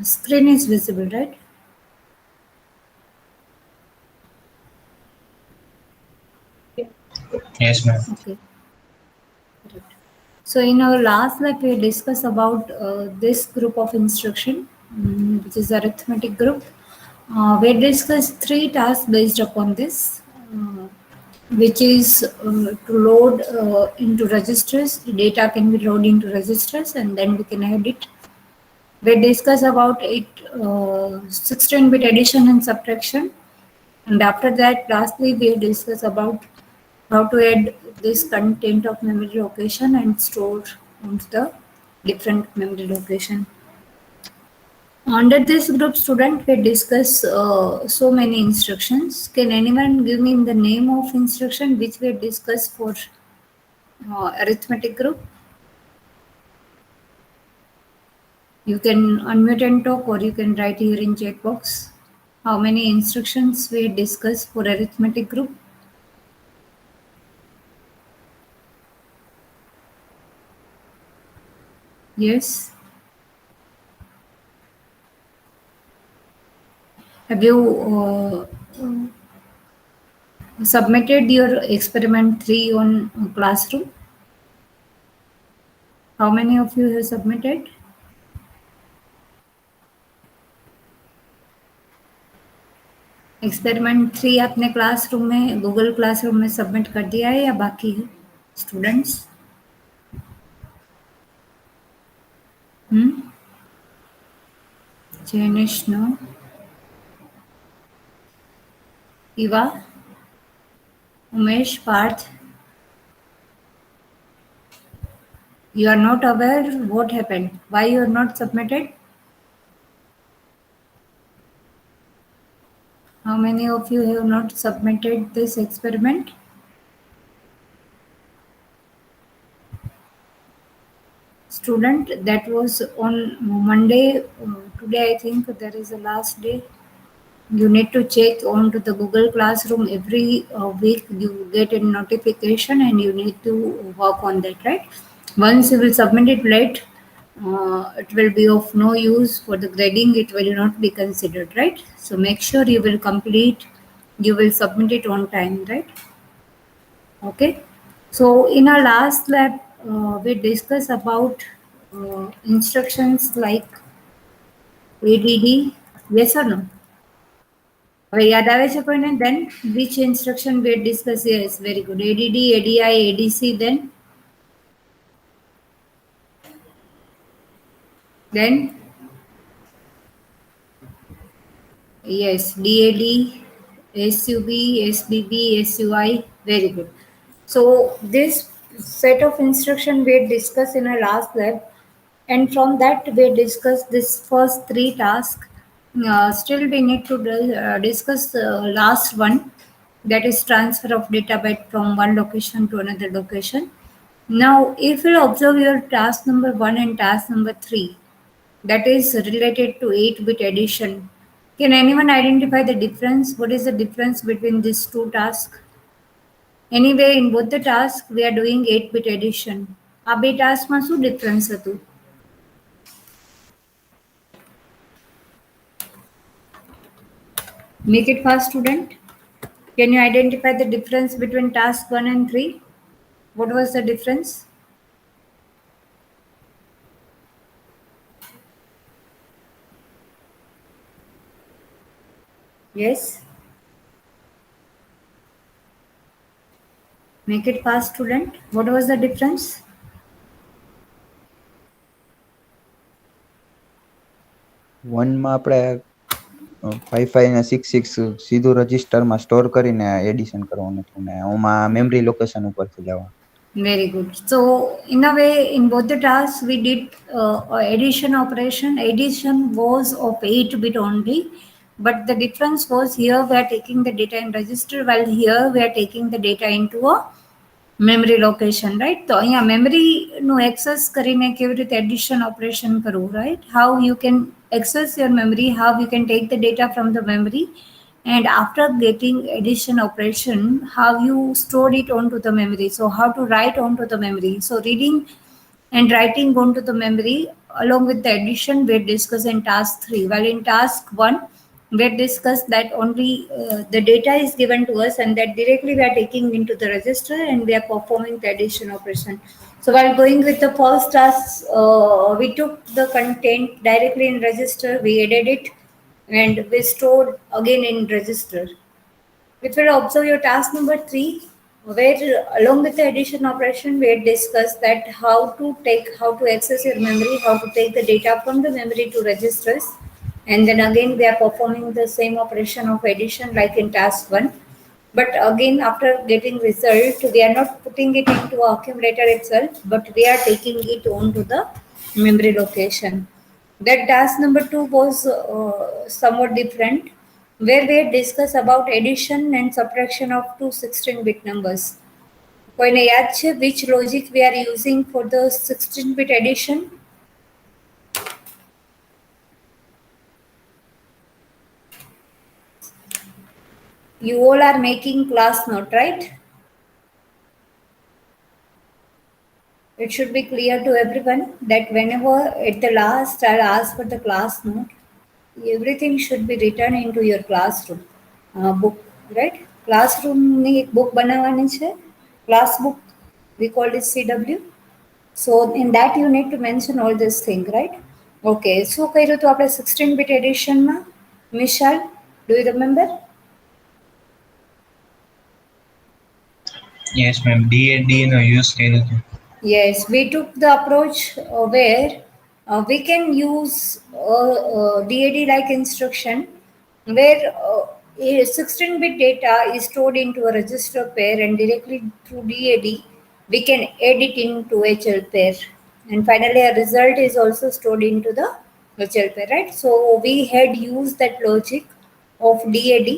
Screen is visible, right? Yes, ma'am. Okay. Correct. So in our last lab, we discussed about this group of instruction, which is arithmetic group. We discussed 3 tasks based upon this, which is to load into registers. Data can be loaded into registers, and then we can edit. We discuss about 16-bit addition and subtraction, and after that, lastly, we discuss about how to add this content of memory location and store onto the different memory location. Under this group student, we discuss so many instructions. Can anyone give me the name of instruction which we discuss for arithmetic group? You can unmute and talk, or you can write here in chat box. How many instructions we discuss for arithmetic group? Yes. Have you submitted your experiment 3 on classroom? How many of you have submitted? Experiment 3 आपने classroom में Google classroom में submit कर दिया है या बाकी है students? Jainish no, Iva, Umesh, Parth. You are not aware what happened. Why you are not submitted? How many of you have not submitted this experiment? Student, that was on Monday. Today I think there is a last day. You need to check onto the Google Classroom every week. You get a notification and you need to work on that, right? Once you will submit it late, it will be of no use for the grading. It will not be considered, right? So make sure you will complete, you will submit it on time, right? Okay. So in our last lab, we discussed about instructions like ADD. Yes or no? હવે યાદ આવે છે કોઈને? Then which instruction we discuss? Yes, very good. ADD, ADI, ADC. Then yes, DAD, SUB, SBB, SUI. Very good. So this set of instruction we discussed in our last lab, and from that we discussed this first 3 tasks. Still we need to discuss last one, that is transfer of data byte from one location to another location. Now if you observe your task number 1 and task number 3, that is related to 8-bit addition. Can anyone identify the difference? What is the difference between these 2 tasks? Anyway, in both the tasks we are doing 8-bit addition. આ બે ટાસ્કમાં શું difference હતું? Make it fast, student. Can you identify the difference between task 1 and 3? What was the difference? Yes. Make it fast, student. What was the difference? One માં આપણે 55 અને 66 સીધું રજિસ્ટરમાં store કરીને એડિશન કરવાનું હતું ને ઓમાં મેમરી લોકેશન ઉપરથી જવાનું. Very good. So in a way, in both the tasks we did addition operation. Addition was of 8-bit only, but the difference was here we are taking the data in register, while here we are taking the data into a memory location, right? So અહીંયા memory નું access કરીને કેવી રીતે addition operation કરવું, right? How you can access your memory, how you can take the data from the memory, and after getting addition operation, how you store it onto the memory. So how to write onto the memory. So reading and writing onto the memory along with the addition we discussed in task 3. While in task 1, we discussed that only the data is given to us and that directly we are taking into the register and we are performing the addition operation. So while going with the first task, we took the content directly in register, we added it and we stored again in register. If you observe your task number 3, where along with the addition operation, we had discussed that how to access your memory, how to take the data from the memory to registers. And then again, we are performing the same operation of addition like in task 1. But again, after getting result, we are not putting it into accumulator itself, but we are taking it onto the memory location. That task number 2 was somewhat different, where we had discussed about addition and subtraction of two 16-bit numbers. કોઈને યાદ છે which logic we are using for the 16-bit addition? You all are making class note, right? It should be clear to everyone that whenever at the last I'll ask for the class note, everything should be written into your classroom book, right? Classroom ની એક book બનાવવાની છે, class book, we call it CW. So in that you need to mention all this thing, right? Okay, શું કર્યું હતું આપણે 16-bit addition માં? Mishal, do you remember? Yes, ma'am. D no use કર્યો હતો. Yes, we took the approach where we can use DAD like instruction where 16-bit data is stored into a register pair and directly through DAD we can add it into HL pair. And finally a result is also stored into the HL pair, right? So we had used that logic of DAD.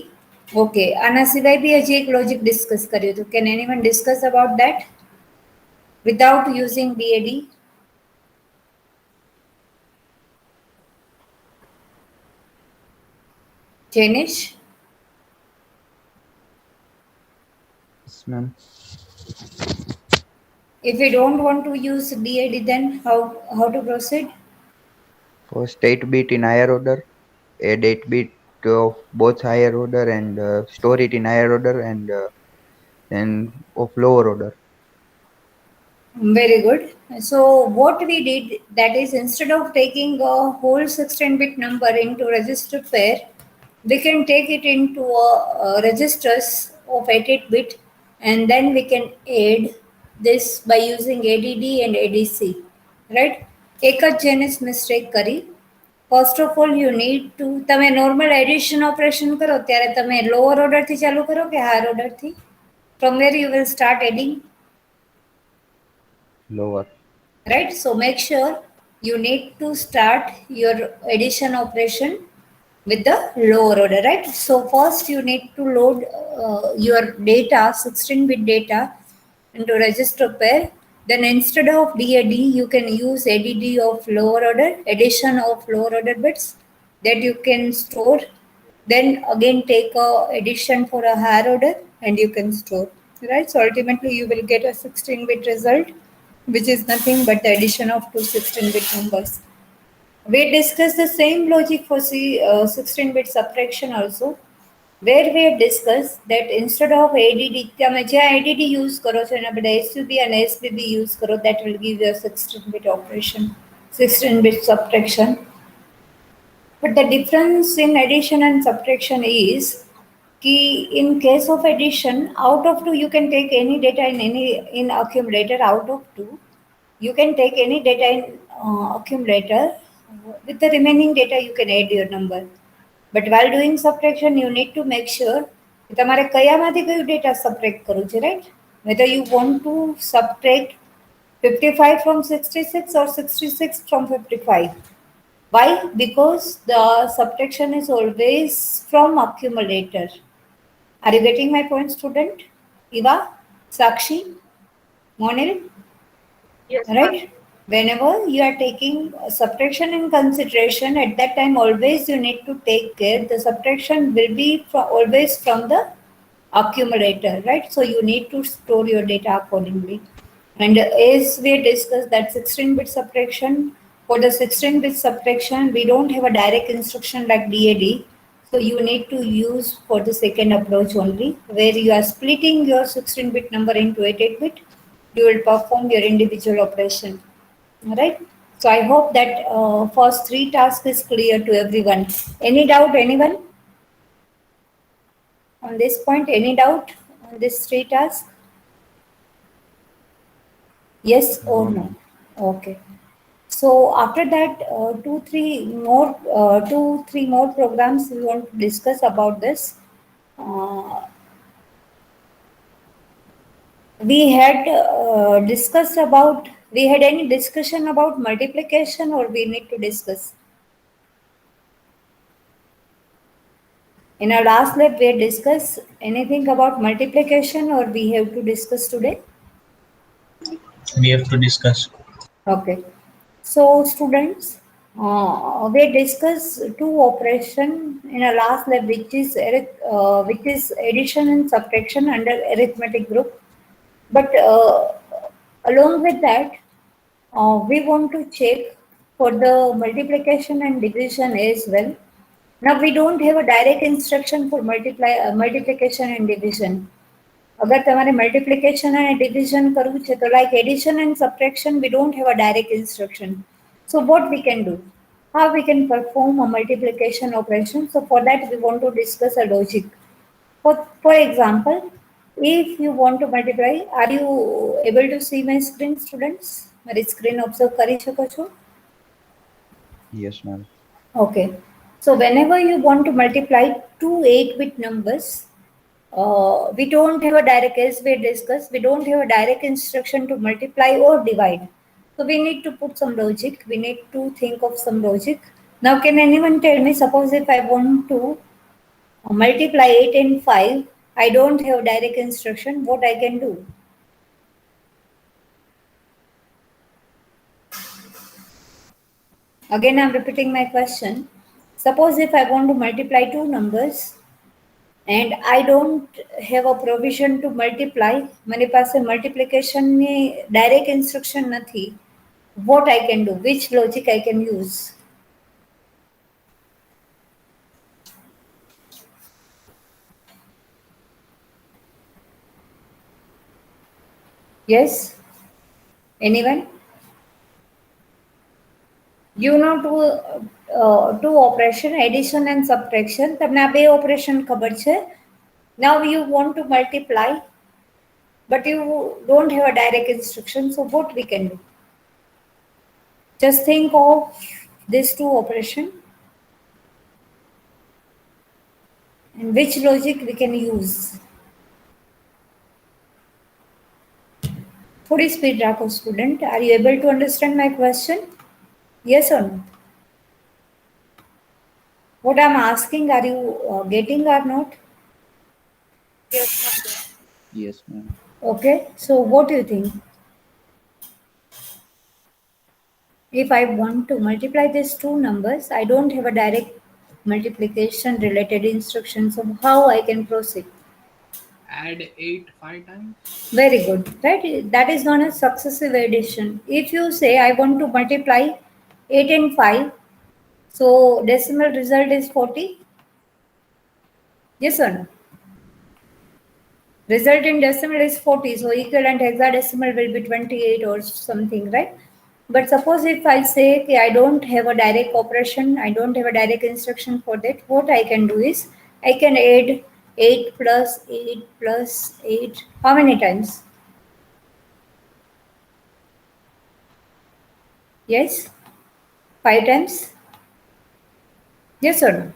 Okay, આના સિવાય બી હજી એક logic discuss કર્યું હતું. Can anyone discuss about that? Without using DAD? Janish? Yes, ma'am. If we don't want to use DAD, then how to proceed? First 8 bit in higher order, add 8 bit of both higher order and store it in higher order and of lower order. Very good. So what we did, that is instead of taking a whole 16-bit number into register pair, we can take it into registers of 88-bit and then we can add this by using ADD and ADC, right? એક જ જેનિસ mistake કરી. First of all you need to, તમે normal addition operation કરો ત્યારે તમે lower ઓર્ડરથી ચાલુ કરો કે હાયર ઓર્ડરથી? From where you will start adding? Lower. Right, so make sure you need to start your addition operation with the lower order, right? So first you need to load your data, 16-bit data into register pair. Then instead of DAD you can use ADD of lower order, addition of lower order bits that you can store. Then again take a addition for a higher order and you can store, right? So ultimately you will get a 16-bit result, which is nothing but the addition of two 16-bit numbers. We discussed the same logic for 16-bit subtraction also, where we had discussed that instead of ADD, તમે જ્યાં ADD use કરો છો એના બદલે SUB and SBB use કરો, that will give you a 16-bit operation, 16-bit subtraction. But the difference in addition and subtraction is in case of addition, out of 2 you can take any data in accumulator. Out of 2 you can take any data in accumulator. With the remaining data you can add your number. But while doing subtraction you need to make sure કે તમારે કયામાંથી કયું data subtract કરવું છે, right? Whether you want to subtract 55 from 66 or 66 from 55. Why? Because the subtraction is always from accumulator. Are you getting my point, student? Eva, Sakshi, Monil? Yes, right? Whenever you are taking subtraction in consideration, at that time always you need to take care the subtraction will be always from the accumulator, right? So you need to store your data accordingly. And as we discussed that 16-bit subtraction For the 16-bit subtraction, we don't have a direct instruction like DAD. So you need to use for the second approach only, where you are splitting your 16-bit number into 8-bit. You will perform your individual operation. All right. So I hope that first three tasks is clear to everyone. Any doubt, anyone? On this point, any doubt on this three tasks? Yes or No, no? ma'am. Okay. So after that, two, three more programs we want to discuss about this. Uh, we had any discussion about multiplication, or we need to discuss? In our last lab, we had discussed anything about multiplication, or we have to discuss today? We have to discuss. Okay. So students, we discussed two operation in a last lab, which is addition and subtraction under arithmetic group. But along with that, we want to check for the multiplication and division as well. Now we don't have a direct instruction for multiplication and division. अगर तुम्हारे multiplication and division करવું છે तो like addition and subtraction we don't have a direct instruction. So what we can do? How we can perform a multiplication operation? So for that we want to discuss a logic. For example, if you want to multiply, are you able to see my screen, students? મારી screen observe કરી શકો છો? Yes, ma'am. Okay. So whenever you want to multiply two 8-bit numbers, we don't have a direct, as we discussed, we don't have a direct instruction to multiply or divide. So we need to put some logic. We need to think of some logic. Now, can anyone tell me, suppose if I want to multiply 8 and 5, I don't have direct instruction, what I can do? Again, I'm repeating my question. Suppose if I want to multiply two numbers and I don't have a provision to multiply, મારી પાસે multiplication ની direct instruction નથી, what I can do? Which logic I can use? Yes? Anyone? You know two operation, addition and subtraction. તમને આ બે operation ખબર છે. Now you want to multiply, but you don't have a direct instruction. So what we can do? Just think of these two operation and which logic we can use. થોડી speed રાખો student. Are you able to understand my question? Yes or no? What I'm asking, are you getting or not? Yes, ma'am. Okay, so what do you think? If I want to multiply these two numbers, I don't have a direct multiplication related instruction, so how I can proceed? Add 8 5 times. Very good, right? That is known as successive addition. If you say I want to multiply 8 and 5, so decimal result is 40. Yes or no? Result in decimal is 40, so equivalent hexadecimal will be 28 or something, right? But suppose if I say okay, I don't have a direct operation, I don't have a direct instruction for that, what I can do is I can add 8 plus 8 plus 8. How many times? Yes? 5 times? Yes or no?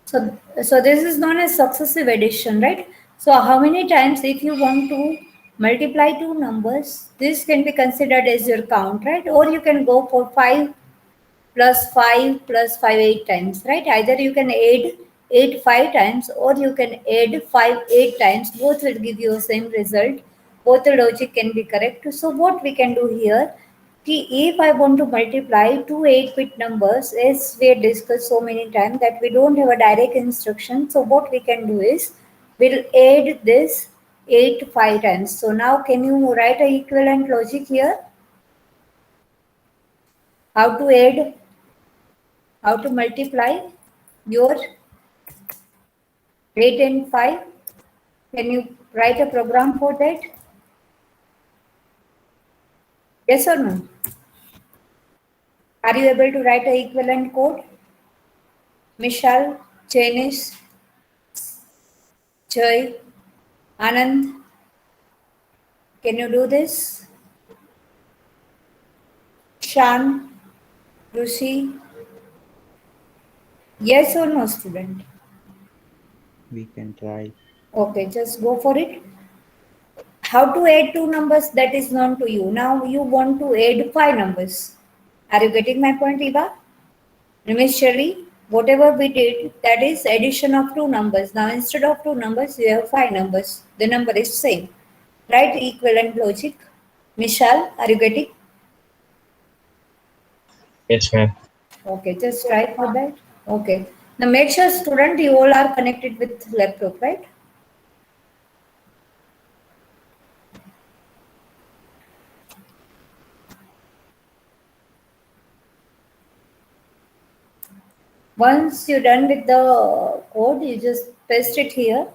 So this is known as successive addition, right? So how many times if you want to multiply two numbers, this can be considered as your count, right? Or you can go for 5 plus 5 8 times, right? Either you can add 8 5 times or you can add 5 8 times. Both will give you the same result. Both the logic can be correct. So what we can do here, if I want to multiply two 8-bit numbers, as we had discussed so many times that we don't have a direct instruction, so what we can do is we'll add this 8 5 times. So now can you write a equivalent logic here? how to add, how to multiply your 8 and 5. Can you write a program for that? Yes or no? Are you able to write a equivalent code? Mishal, Janice, Jay, Anand, can you do this? Shan, Rushi, yes or no, student? We can try. Okay, just go for it. How to add two numbers that is known to you. Now you want to add five numbers. Are you getting my point, Eva? Initially, whatever we did, that is addition of two numbers. Now instead of two numbers, we have five numbers. The number is same. Right? Equivalent logic. Mishal, are you getting? Yes, ma'am. Okay, just try for that. Okay. Now make sure, student, you all are connected with laptop, right? Once you're done with the code, you just paste it here.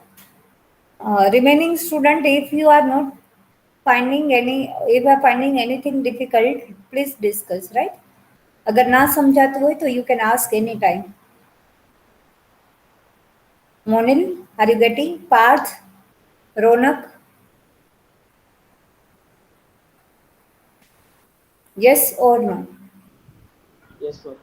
Remaining student, if you are not finding any, if you are finding anything difficult, please discuss, right? अगर ना समझाते हो तो you can ask any time. Monil, are you getting? Parth, Ronak, yes or no? Yes, sir.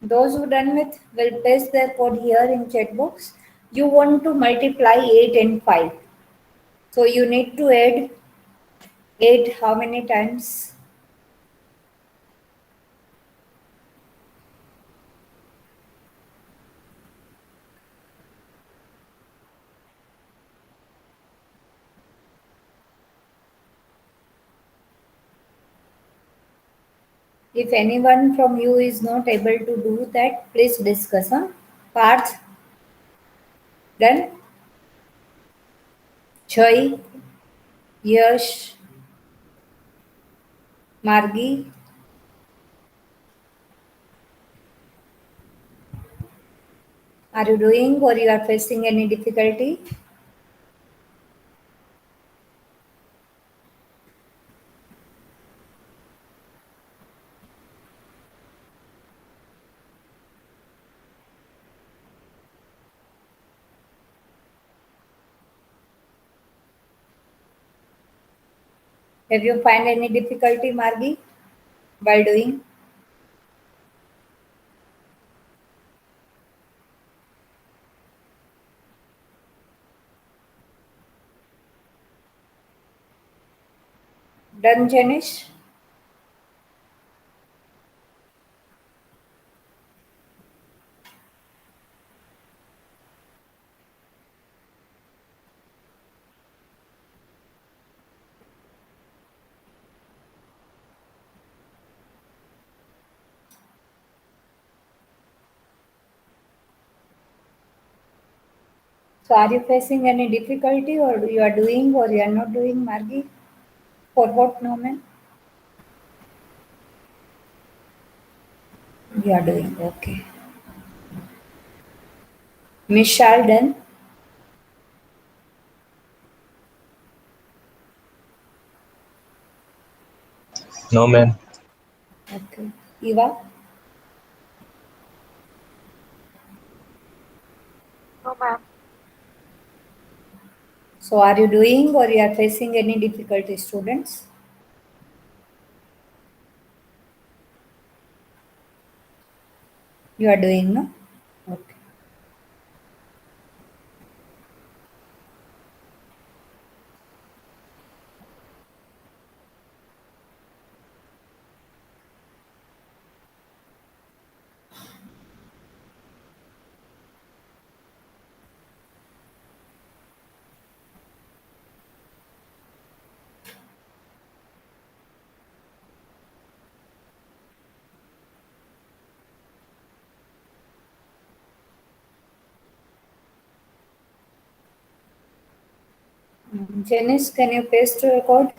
Those who done with will paste their code here in chat box. You want to multiply 8 and 5. So you need to add 8 how many times? If anyone from you is not able to do that, please discuss. Huh? Parth, done? Choi, Yash, Margi, are you doing or you are facing any difficulty? Have you find any difficulty, Margi, while doing? Done, Janish? So are you facing any difficulty or you are doing or you are not doing, Margi? For what moment? You are doing, okay. Miss Sheldon, No, ma'am. okay. Eva, No, ma'am. so are you doing or you are facing any difficulty, students? You are doing, no? Okay. Janice, can you paste your code?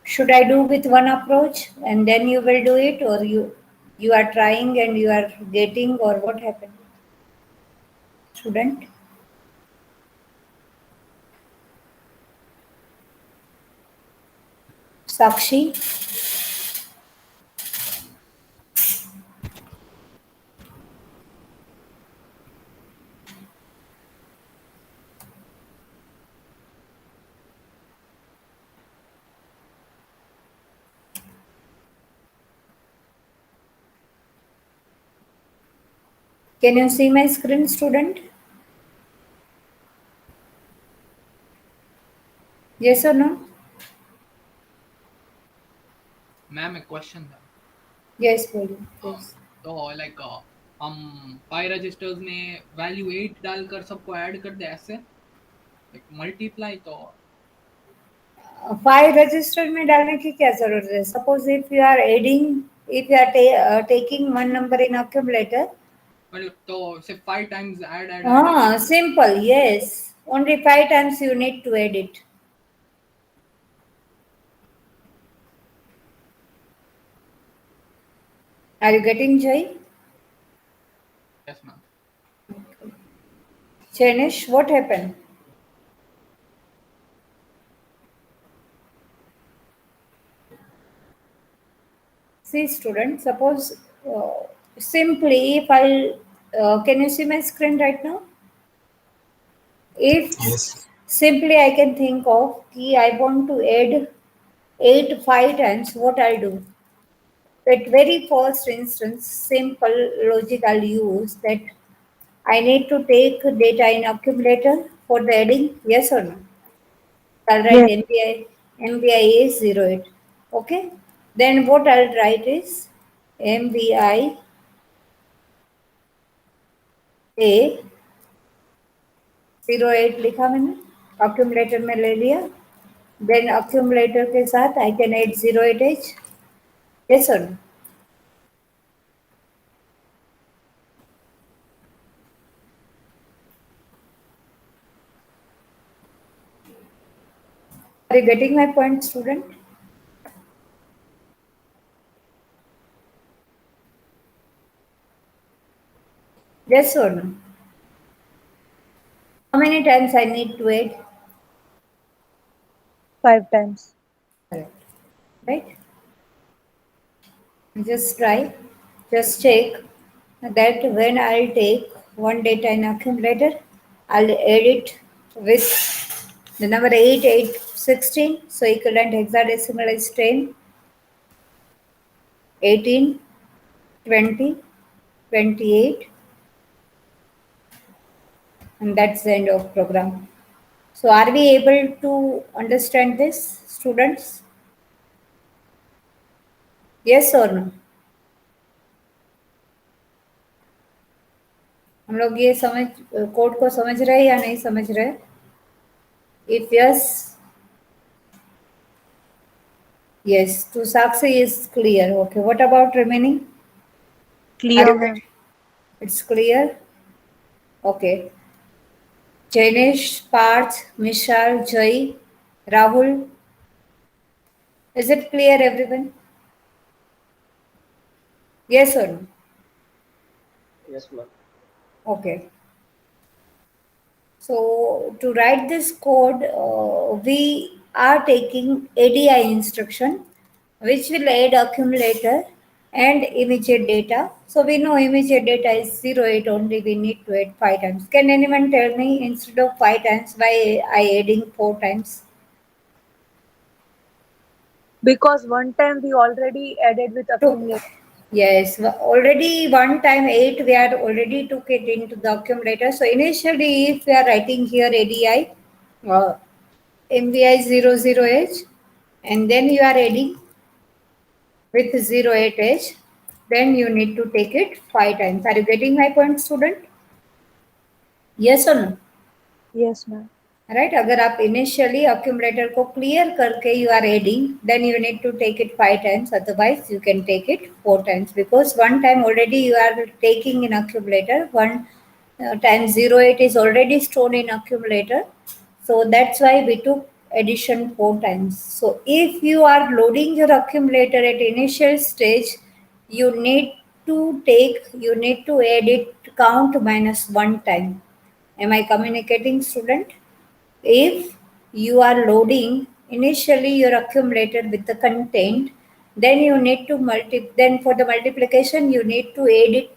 Should I do with one approach and then you will do it, or you are trying and you are getting, or what happened? Student? Sakshi? Can you see my screen, student? Yes or no? Ma'am एक question था Yes, बोलिए, please. तो like हम 5 registers में value 8 डालकर सबको add कर दे ऐसे लाइक मल्टीप्लाई तो 5 रजिस्टर में डालने की क्या जरूरत है? Suppose if you are adding, if you are taking one number in accumulator. मतलब तो सिर्फ 5 times add Simple, yes. Only 5 times you need to add it. Are you getting, Jai? Yes ma'am Janish, what happened? See, student, suppose simply if can you see my screen right now? If Yes. simply I can think of कि I want to add 8 5 times, what I'll do? At very first instance, simple logic I'll use that I need to take data in accumulator for the adding, yes or no? I'll write MVI is 08. Okay. Then what I'll write is MVI A 08 लिखा मैंने, accumulator में ले लिया. Then accumulator के साथ I can add 08H. Yes or no? Are you getting my point, student? Yes or no? How many times I need to add? 5 times. Correct. Right? Just try, just check that when I'll take one data in accumulator, I'll add it with the number 8, 8, 16. So equivalent hexadecimal is 10, 18, 20, 28, and that's the end of program. So are we able to understand this, students? Yes or no? हम लोग ये समझ code को समझ रहे हैं या नहीं समझ रहे? If yes, yes, to Sakshi is clear. Okay, what about remaining? Clear, ma'am. It's clear. Okay. Janish, Parth, Mishal, Jai, Rahul. Is it clear, everyone? Yes or no? Yes, ma'am. Okay. So to write this code, we are taking ADI instruction, which will add accumulator and immediate data. So we know immediate data is 08 only. We need to add 5 times. Can anyone tell me instead of 5 times why I adding 4 times? Because one time we already added with So, accumulator. yes, already one time 8 we are already took it into the accumulator. So initially if we are writing here ADI, MVI 00H, and then you are adding with 08H, then you need to take it 5 times. Are you getting my point, student? Yes or no? Yes, ma'am. Right अगर आप initially accumulator को clear करके you are adding then you need to take it 5 times otherwise you can take it 4 times because one time already you are taking in accumulator one time 08 is already stored in accumulator, so that's why we took addition 4 times. So if you are loading your accumulator at initial stage, you need to add it count minus 1 time. Am I communicating, student? If you are loading initially your accumulator with the content, then you need to then for the multiplication you need to add it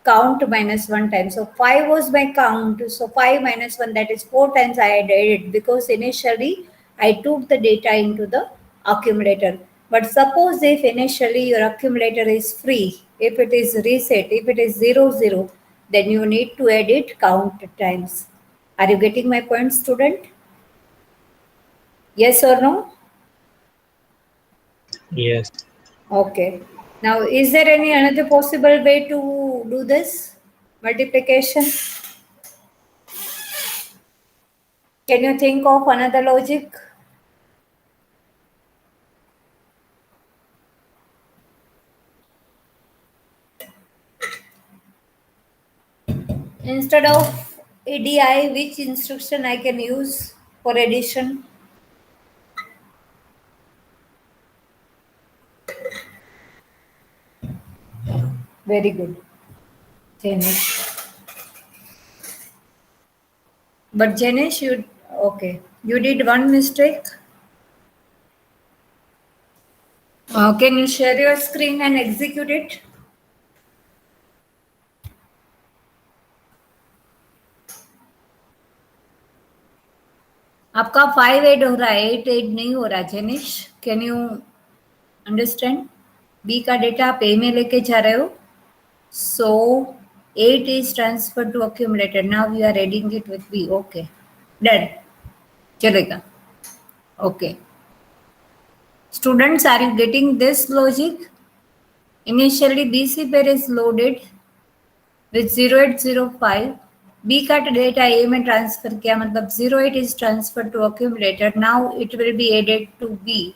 count minus 1 time. So 5 was my count, so 5 minus 1, that is 4 times I had added, because initially I took the data into the accumulator. But suppose if initially your accumulator is free, if it is reset, if it is 00, then you need to add it count times. Are you getting my point, student? Yes or no? Yes. Okay. Now, is there any another possible way to do this multiplication? Can you think of another logic? Instead of ADI, which instruction I can use for addition? Very good, Janish. But Janish, you did one mistake. Can you share your screen and execute it? आपका 5 add हो रहा है, 8 add नहीं हो रहा. Jenish, can you understand? B का data आप A में लेके जा रहे हो, so 8 is transferred to accumulator. Now we are adding it with B. Okay, done. चलेगा. Okay. Students, are you getting this logic? Initially BC pair is loaded with 0805. B का data A में transfer किया, मतलब 08 is transferred to accumulator. Now it will be added to B.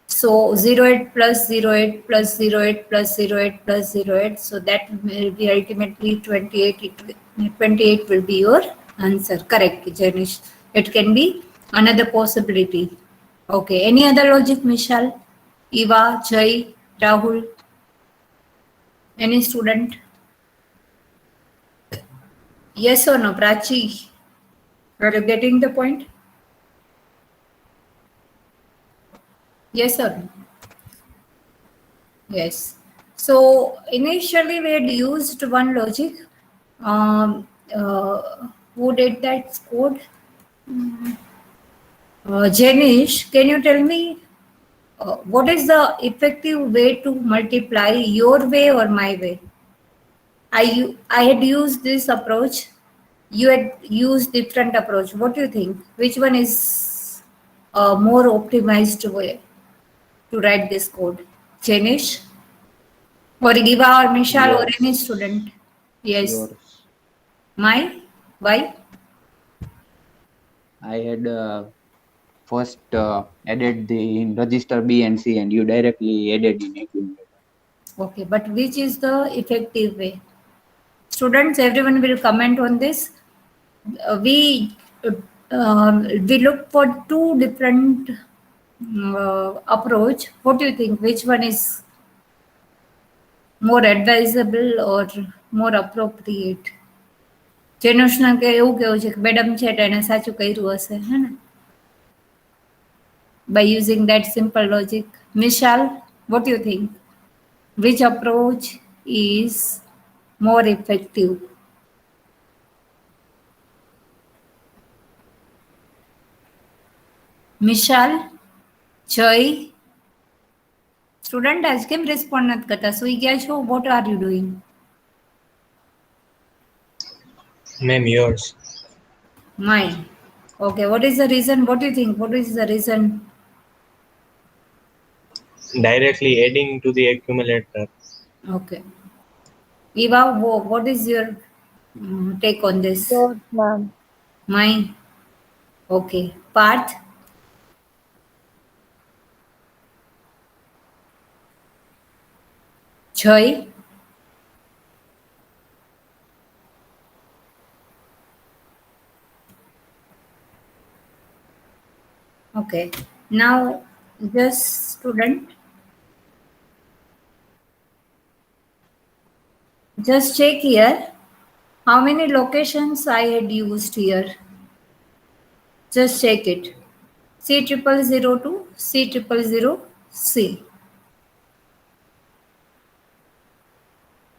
So 08 plus 08 plus 08 plus 08 plus 08. So that will be ultimately 28. 28 will be your answer. Correct, Janish. It can be another possibility. Okay. Any other logic, Michelle? Eva, Jai, Rahul? Any student? Yes or no, Prachi? Are you getting the point? Yes or no? Yes. So initially we had used one logic. Who did that code? Janish, can you tell me what is the effective way to multiply, your way or my way? I had used this approach. You had used different approach. What do you think? Which one is a more optimized way to write this code? Janish? Or Eva or Michelle or any student? Yes. Yours. My? Why? I had first added in register B and C, and you directly added in accumulator. Okay, but which is the effective way? Students, everyone will comment on this. We look for two different approach. What do you think? Which one is more advisable or more appropriate? જેનુષના કે એવું કેવું છે કે madam છે એટલે એને સાચું કર્યું હશે, હે ને? By using that simple logic. Michelle, what do you think? Which approach is more effective? Michelle, Joy, student આજ કેમ રિસ્પોન્ડ નથી કરતા? સુઈ ગયા છો? What are you doing? Ma'am, yours. Mine. Okay, what is the reason? What do you think? What is the reason? Directly adding to the accumulator. Okay. Eva, what is your take on this? Yours, ma'am. Mine. Okay. Parth? Jay? Okay. Now, just student, just check here how many locations I had used here. Just check it. C0002, C000C.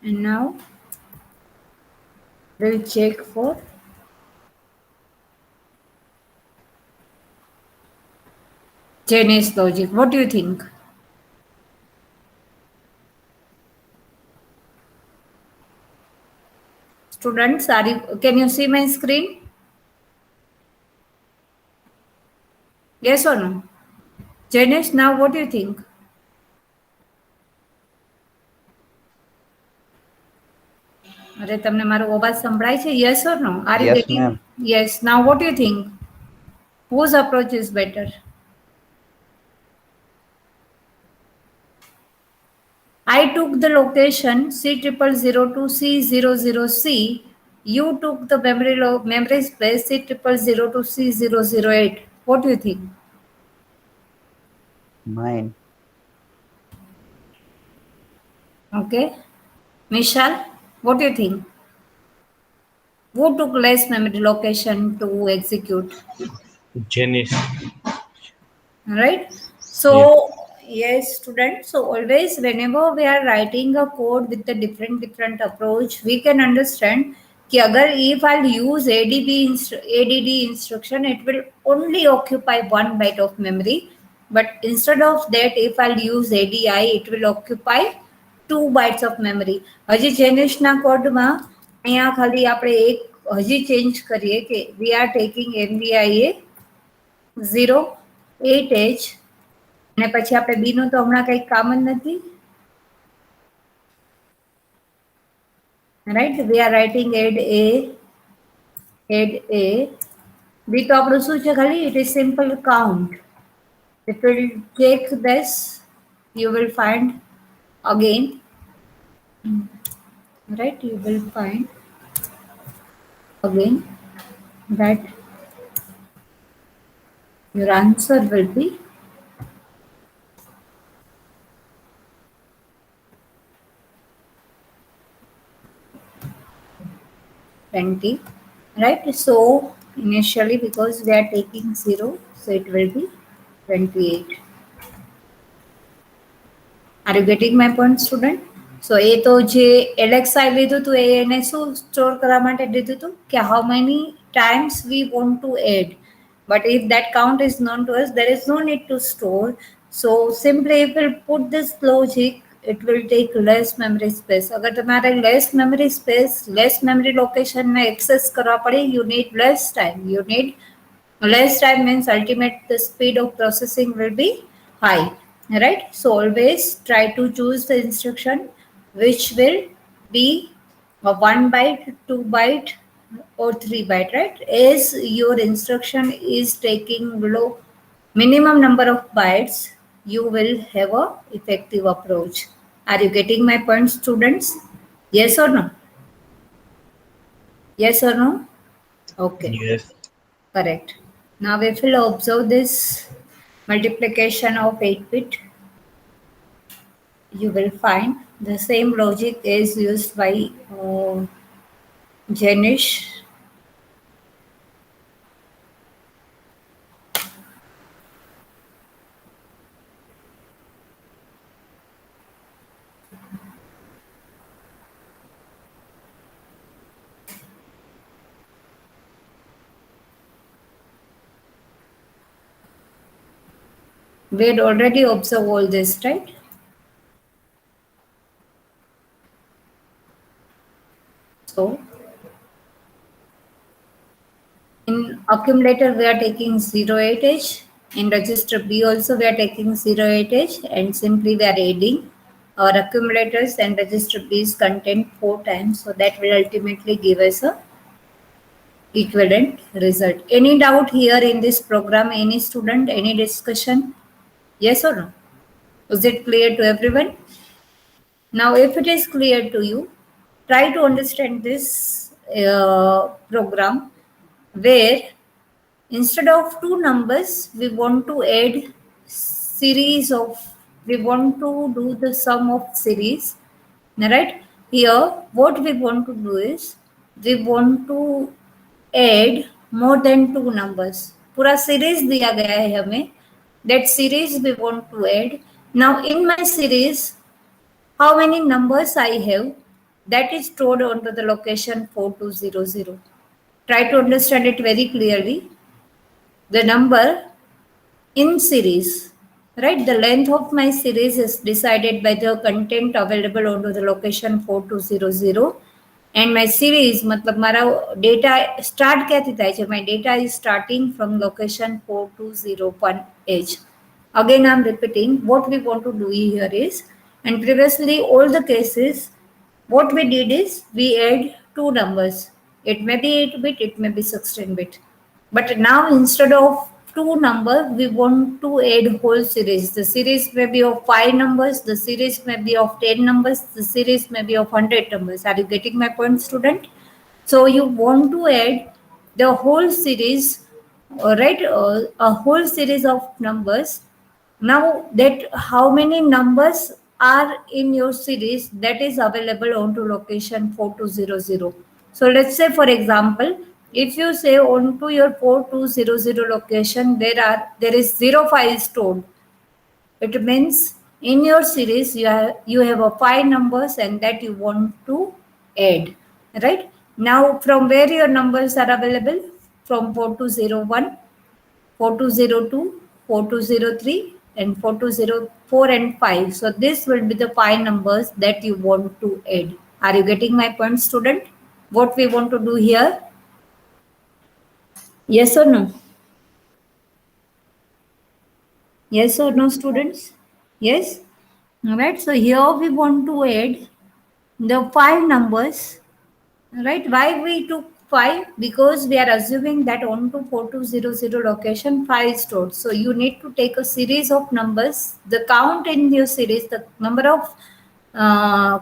And now we'll check for Janice logic. What do you think? Students, can you see my screen? Yes or no? Janice, now what do you think? અરે તમને મારો અવાજ સંભળાય છે? Yes or no? Are you Yes, getting? ma'am. Yes. Now what do you think? Whose approach is better? I took the location C0002 C00C. You took the memory space C000 C008. What do you think? Mine. Okay. Mishal, what do you think? Who took less memory location to execute? Janice. Right? So yes, students, so always whenever we are writing a code with a different approach, we can understand कि अगर if I'll use ADD instruction, it will only occupy 1 byte of memory, but instead of that, if I'll use ADI, it will occupy 2 bytes of memory. હજી જેનિશના કોડમાં અહીંયા ખાલી આપણે એક હજી change કરીએ કે we are taking NVIA 08H અને પછી આપણે બી નું તો હમણાં કઈ કામ જ નથી, right? We are writing add A B તો આપણું શું છે? ખાલી it is simple count. It will take this, you will find again, right? You will find again that your answer will be 20, right? So initially, because we are taking 0, so it will be 28. Are you getting my point, student? So એ તો જે LXI લીધું હતું એ એને શું store કરવા માટે લીધું હતું કે how many times we want to add, but if that count is known to us, there is no need to store. So simply if we put this logic, it will take less memory space. अगर તમારે less memory space, less memory location ને access કરવા પડે, you need less time. You need less time means ultimate the speed of processing will be high, right? So always try to choose the instruction which will be a 1 byte, 2 byte or 3 byte, right? As your instruction is taking below minimum number of bytes, you will have a effective approach. Are you getting my point, students? Yes or no? Yes or no? Okay. Yes. Correct. Now if we observe this multiplication of 8-bit, you will find the same logic is used by Janish. We had already observed all this, right? Accumulator we are taking 08H. In register B also we are taking 08H, and simply we are adding our accumulators and register B's content 4 times. So that will ultimately give us a equivalent result. Any doubt here in this program? Any student? Any discussion? Yes or no? Is it clear to everyone? Now, if it is clear to you, try to understand this program where instead of two numbers, we want to add series of, we want to do the sum of series. Right? Here, what we want to do is, we want to add more than two numbers. पूरा series दिया गया है हमें. That series we want to add. Now, in my series, how many numbers I have, that is stored onto the location 4200. Try to understand it very clearly. The number in series, right? The length of my series is decided by the content available onto the location 4200. And my series, मतलब मारा data start कैसे થાય છે? My data is starting from location 4201H. Again, I'm repeating what we want to do here is, and previously all the cases, what we did is we add two numbers. It may be 8-bit, it may be 16-bit. But now instead of two numbers, we want to add whole series. The series may be of 5 numbers, the series may be of 10 numbers, the series may be of 100 numbers. Are you getting my point, student? So you want to add the whole series, right? A whole series of numbers. Now that how many numbers are in your series, that is available onto location 4200. So let's say, for example, if you say onto your 4200 location, there is 0 file stored. It means in your series you have a 5 numbers and that you want to add, right? Now from where your numbers are available? From 4201, 4202, 4203 and 4204 and 5. So this will be the 5 numbers that you want to add. Are you getting my point, student? What we want to do here? Yes or no? Yes or no, students? Yes? All right. So here we want to add the 5 numbers, right? Why we took 5? Because we are assuming that onto 4200 location 5 is stored. So you need to take a series of numbers. The count in your series, the number of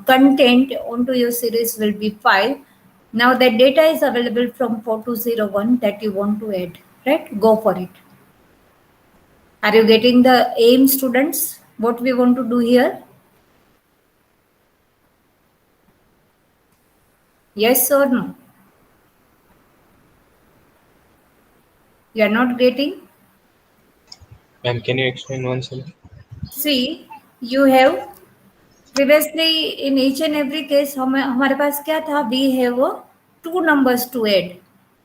content onto your series will be 5. Now the data is available from 4201 that you want to add, right? Go for it. Are you getting the aim, students? What we want to do here? Yes or no? You are not getting? Ma'am, can you explain once again? See, you have previously in each and every case हमारे पास क्या था? We have two numbers to add.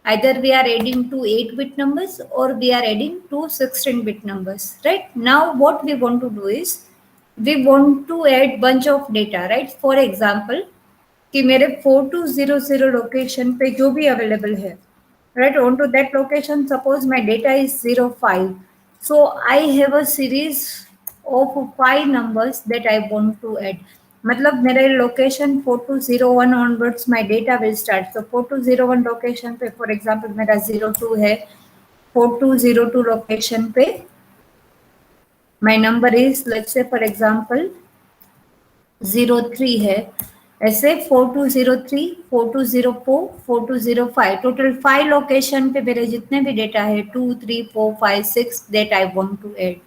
Either we are adding two 8-bit numbers or we are adding two 16-bit numbers, right? Now what we want to do is we want to add bunch of data, right? For example, कि मेरे 4200 location पे जो भी available है, right, onto that location suppose my data is 05, so I have a series of 5 numbers that I want to add. मतलब मेरे location 4201 onwards my data will start. So 4201 location पे for example मेरा 02 है, 4202 location पे my number is let's say for example 03 है, ऐसे 4203, 4204, 4205 total 5 location पे मेरे जितने भी डेटा है 2, 3, 4, 5, 6 that I want to add.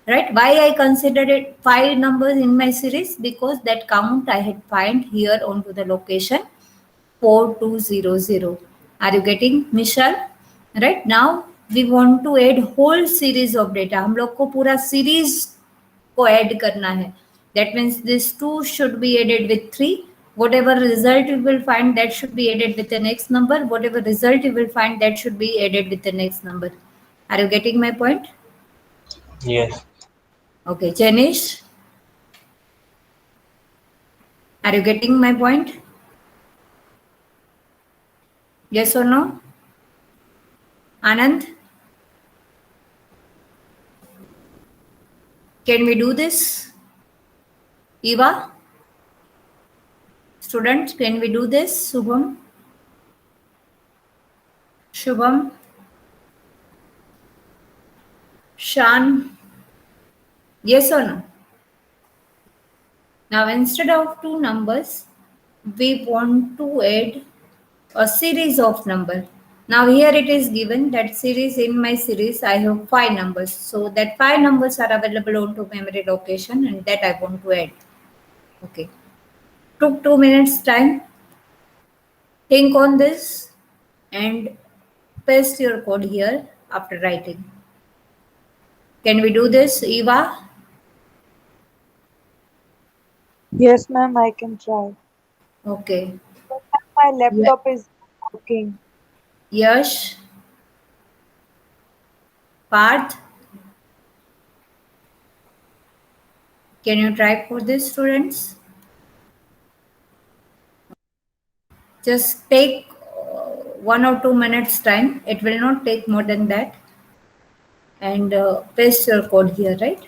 Right? Why I considered it 5 numbers in my series? Because that count I had find here onto the location 4200. Are you getting, Michelle? Right? Now we want to add whole series of data. हम लोग को पूरा series को add करना है. That means this 2 should be added with 3. Whatever result you will find, that should be added with the next number. Whatever result you will find, that should be added with the next number. Are you getting my point? Yes. Okay, Janish, are you getting my point? Yes or no? Anand, can we do this? Eva, students, can we do this? Shubham, Shubham, Shan, yes or no? Now instead of two numbers, we want to add a series of number. Now here it is given that series, in my series I have 5 numbers. So that 5 numbers are available onto memory location and that I want to add. Okay. Took 2 minutes time. Think on this and paste your code here after writing. Can we do this, Eva? Yes, ma'am, I can try. Okay. But my Yeah. laptop is working. Yash, Parth, can you try for this, students? Just take 1 or 2 minutes time. It will not take more than that. And paste your code here, right?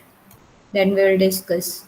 Then we will discuss.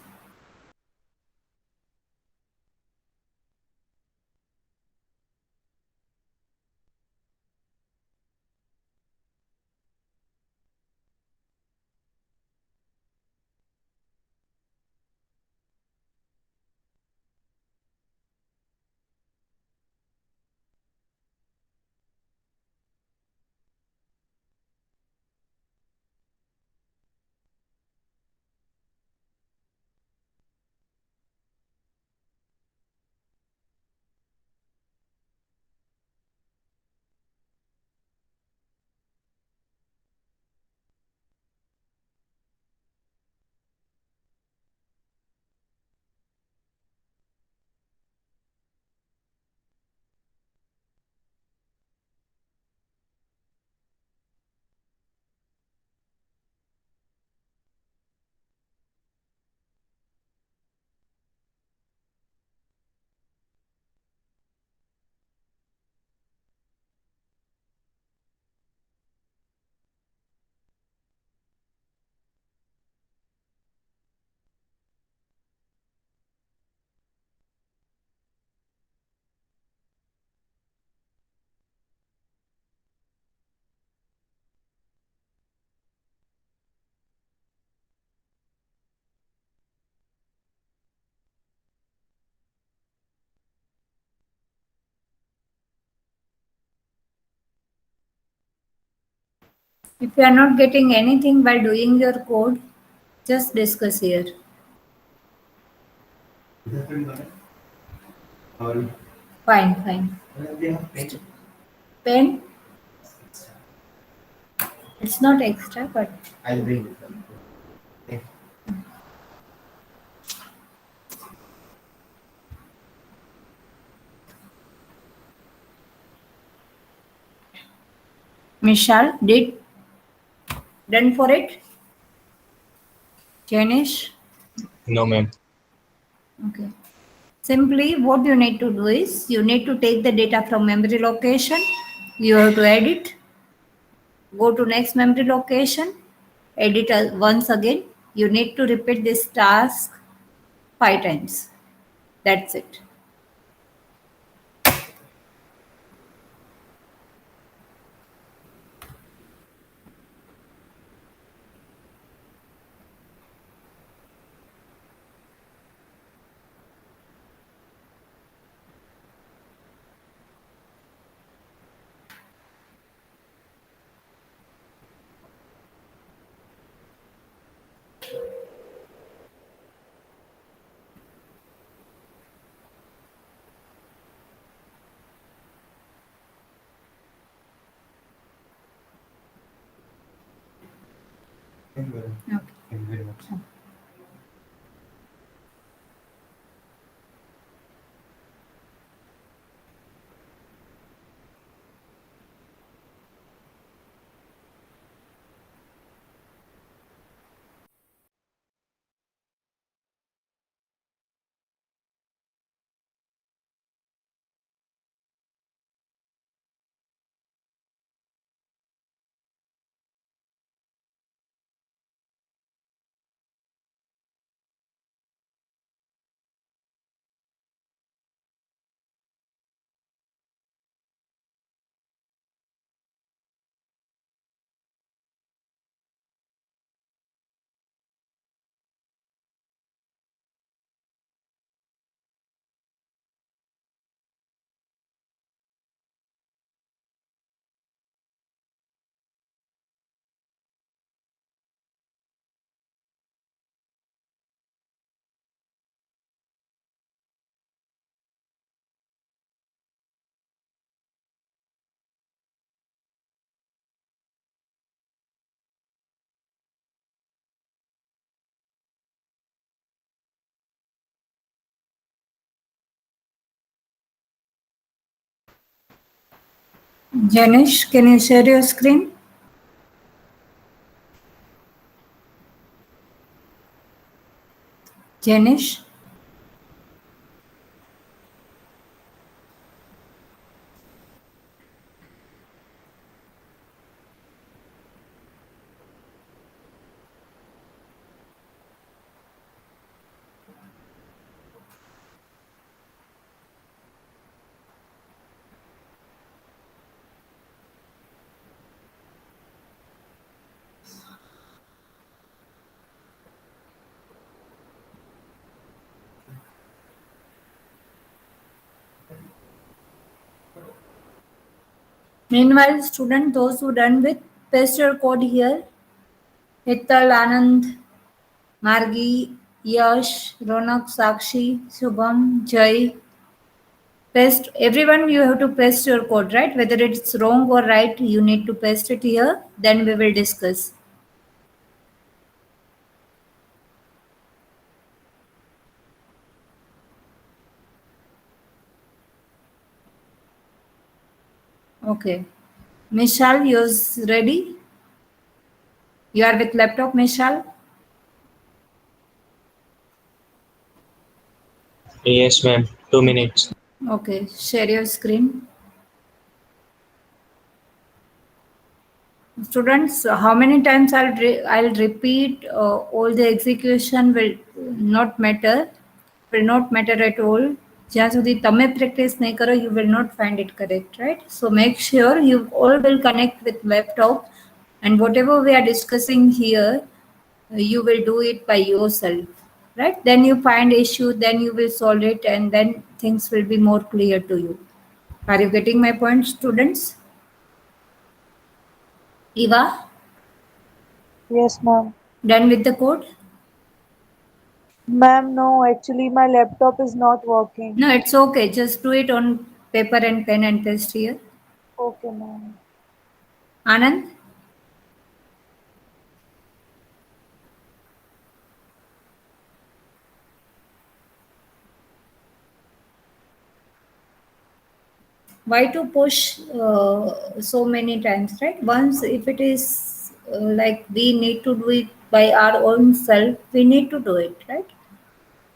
If you are not getting anything by doing your code, just discuss here. Fine, fine. Pen, it's not extra, but Mishal did done for it. Janish, No, ma'am. okay. Simply what you need to do is you need to take the data from memory location. You have to edit. Go to next memory location. Edit once again. You need to repeat this task 5 times. That's it. Okay. Janish, can you share your screen? Janish? Meanwhile, student, those who done with, paste your code here. Hital, Anand, Margi, Yash, Ronak, Sakshi, Shubham, Jai. Paste, everyone you have to paste your code, right? Whether it's wrong or right, you need to paste it here. Then we will discuss. Okay. Mishal, yours ready? You are with laptop, Mishal? Yes, ma'am. 2 minutes. Okay, share your screen. Students, how many times I'll repeat all the execution will not matter at all. જ્યાં સુધી તમે practice નહીં કરો, you will not find it correct, right? So make sure you all will connect with laptop, and whatever we are discussing here, you will do it by yourself, right? Then you find issue, then you will solve it, and then things will be more clear to you. Are you getting my point, students? Eva, Yes, ma'am. done with the code? Ma'am, no, actually my laptop is not working. No, it's okay. Just do it on paper and pen and paste here. Okay, ma'am. Anand? Why to push so many times, right? Once, if it is like we need to do it by our own self, we need to do it, right?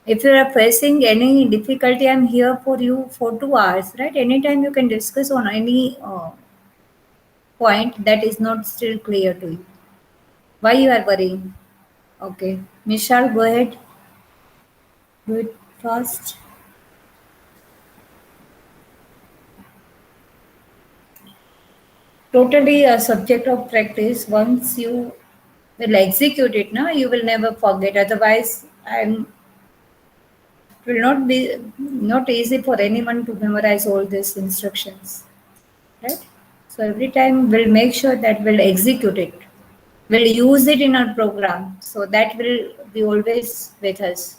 If you are facing any difficulty, I'm here for you for 2 hours, right? Anytime you can discuss on any point that is not still clear to you. Why you are worrying? Okay. Mishal, go ahead. Do it fast. Totally a subject of practice. Once you will execute it, now you will never forget. Otherwise, it will not be not easy for anyone to memorize all these instructions, right? So every time we'll make sure that we'll execute it. We'll use it in our program. So that will be always with us.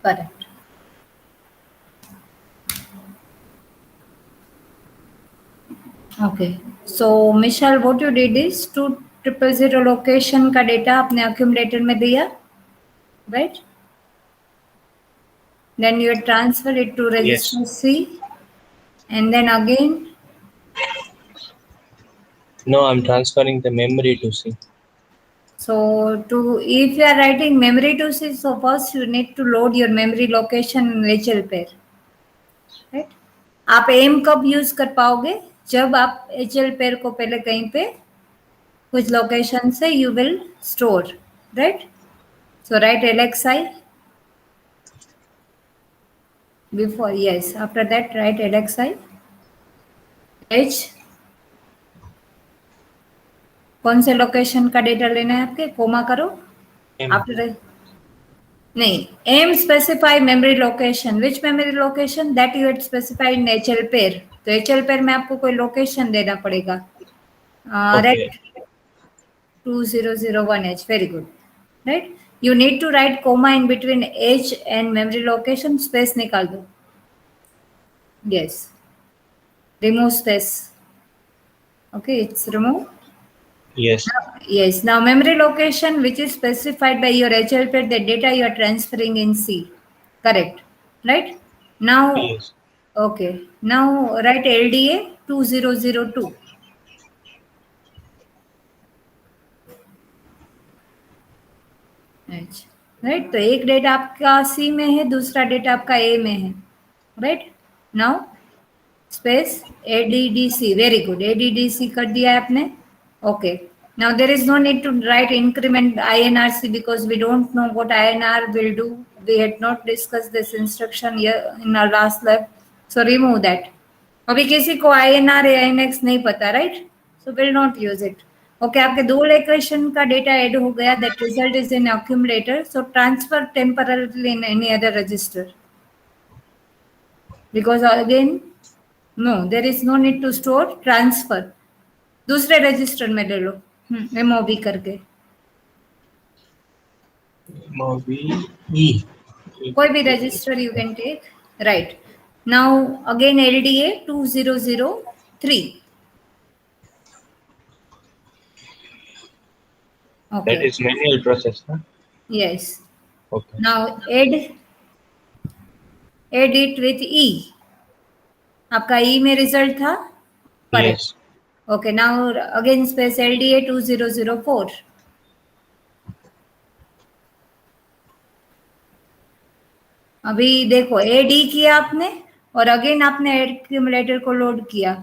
Correct. Okay. So Michelle, what you did is 2000 location का data अपने accumulator में दिया, right? Then you transfer it to register Yes. C, and then again. No, I'm transferring the memory to C. So if you are writing memory to C, so first you need to load your memory location in HL pair, right? आप M कब use कर पाओगे? जब आप HL pair को पहले कहीं पे कुछ लोकेशन से you will store, right? So write LXI before, yes. After that, write LXI H. कौन से लोकेशन का डेटा लेना है आपके? कोमा करो. M. After नहीं, M specify memory location. Which memory location that you had specified in HL pair? तो HL pair में आपको कोई लोकेशन देना पड़ेगा. Okay. Right. 2001H. Very good. Right. You need to write comma in between H and memory location. Space निकाल दो. Yes. Remove space. Okay, it's removed. Yes. Yes. Now memory location which is specified by your HL pair, the data you are transferring in C. Correct. Right. Now. Yes. Okay. Now write LDA 2002. Right. तो एक data आपका सी में है, दूसरा data आपका A में है. Right. Now space ADDC. Very good. ADDC कर दिया है आपने. Okay. Now there is no need to write increment INRC because we don't know what INR will do. We had not discuss this instruction in our last lab, so remove that. अभी किसी को INR या INX नहीं पता, right? So will not use it. Okay, आपके दो location का data add हो गया. That result is in accumulator. So transfer temporarily in any other register because again no there is no need to store. Transfer दूसरे register में ले लो MOV करके. MOVE. कोई भी register you can take. Right. Now again LDA 2003. Okay. That is manual process, huh? Yes. Okay. Now add it with E. आपका E में result था. Yes. Okay. Now again space LDA 2004. अभी देखो AD किया आपने और अगेन आपने accumulator को लोड किया.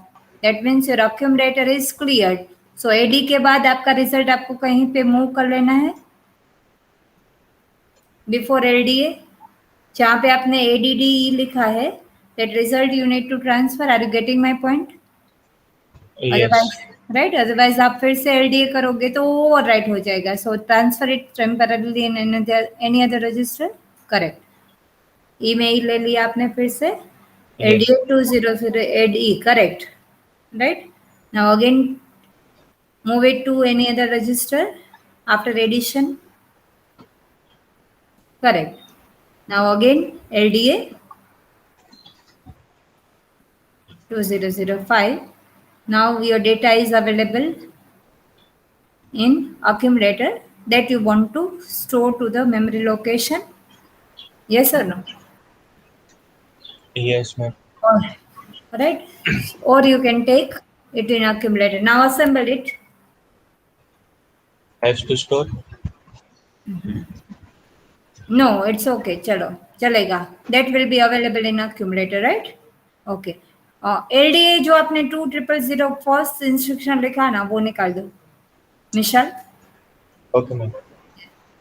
That means your accumulator is cleared. So AD के बाद आपका रिजल्ट आपको कहीं पे मूव कर लेना है बिफोर LDA. जहाँ पे आपने ADD लिखा है, that result you need to transfer. Are you getting my point? Yes. Right. Otherwise आप फिर से LDA करोगे तो ओवर राइट हो जाएगा. सो transfer it temporarily in any other register. Correct. Email ले लिया आपने फिर से. Yes. LDA 2008 E. Correct. Right. Now again move it to any other register after addition. Correct. Now again LDA 2005. Now your data is available in accumulator that you want to store to the memory location. Yes or no? Yes, ma'am. Right. Or you can take it in accumulator. Now assemble it. Has to store? No, it's okay. चलो चलेगा. That will be available in accumulator, right? Okay. LDA जो आपने 2000 first instruction लिखा ना वो निकाल दो Nishal. Okay, ma'am.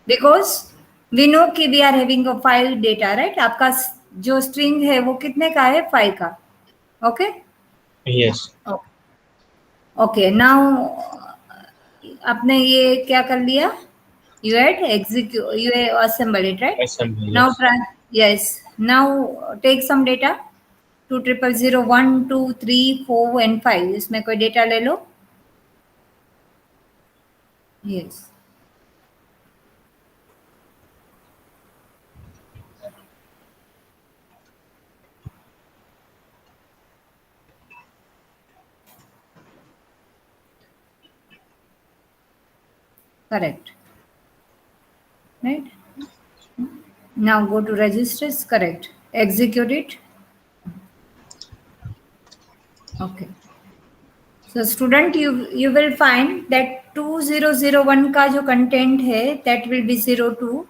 Because we know कि we are having a 5 data, right? आपका जो स्ट्रिंग है वो कितने का है? 5 का. Okay? Yes. Okay. Now आपने ये क्या कर लिया? You had execute, you assemble it, right? Assembly. Now Yes. yes. Now take some data. 2000 1 2 3 4 and 5. इसमें कोई डेटा ले लो. Yes. Correct. Right. Now go to registers. Correct. Execute it. Okay. So student, you will find that 2001 का जो content है that will be 02,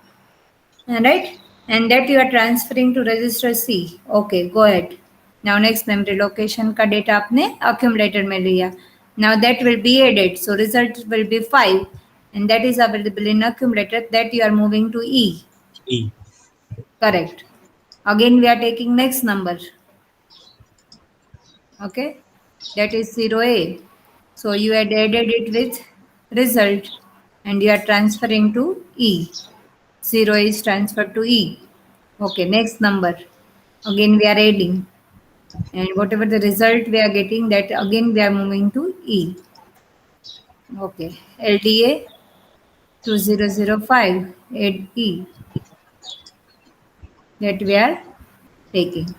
right? And that you are transferring to register C. Okay, go ahead. Now next memory location का data आपने accumulator में लिया. Now that will be added. So result will be 5, and that is available in accumulator that you are moving to E. E. Correct. Again we are taking next number. Okay, that is 0A. So you had added it with result and you are transferring to E. 0 is transferred to E. Okay, next number. Again we are adding. And whatever the result we are getting, that again we are moving to E. Okay, LDA 2005 add E that we are taking.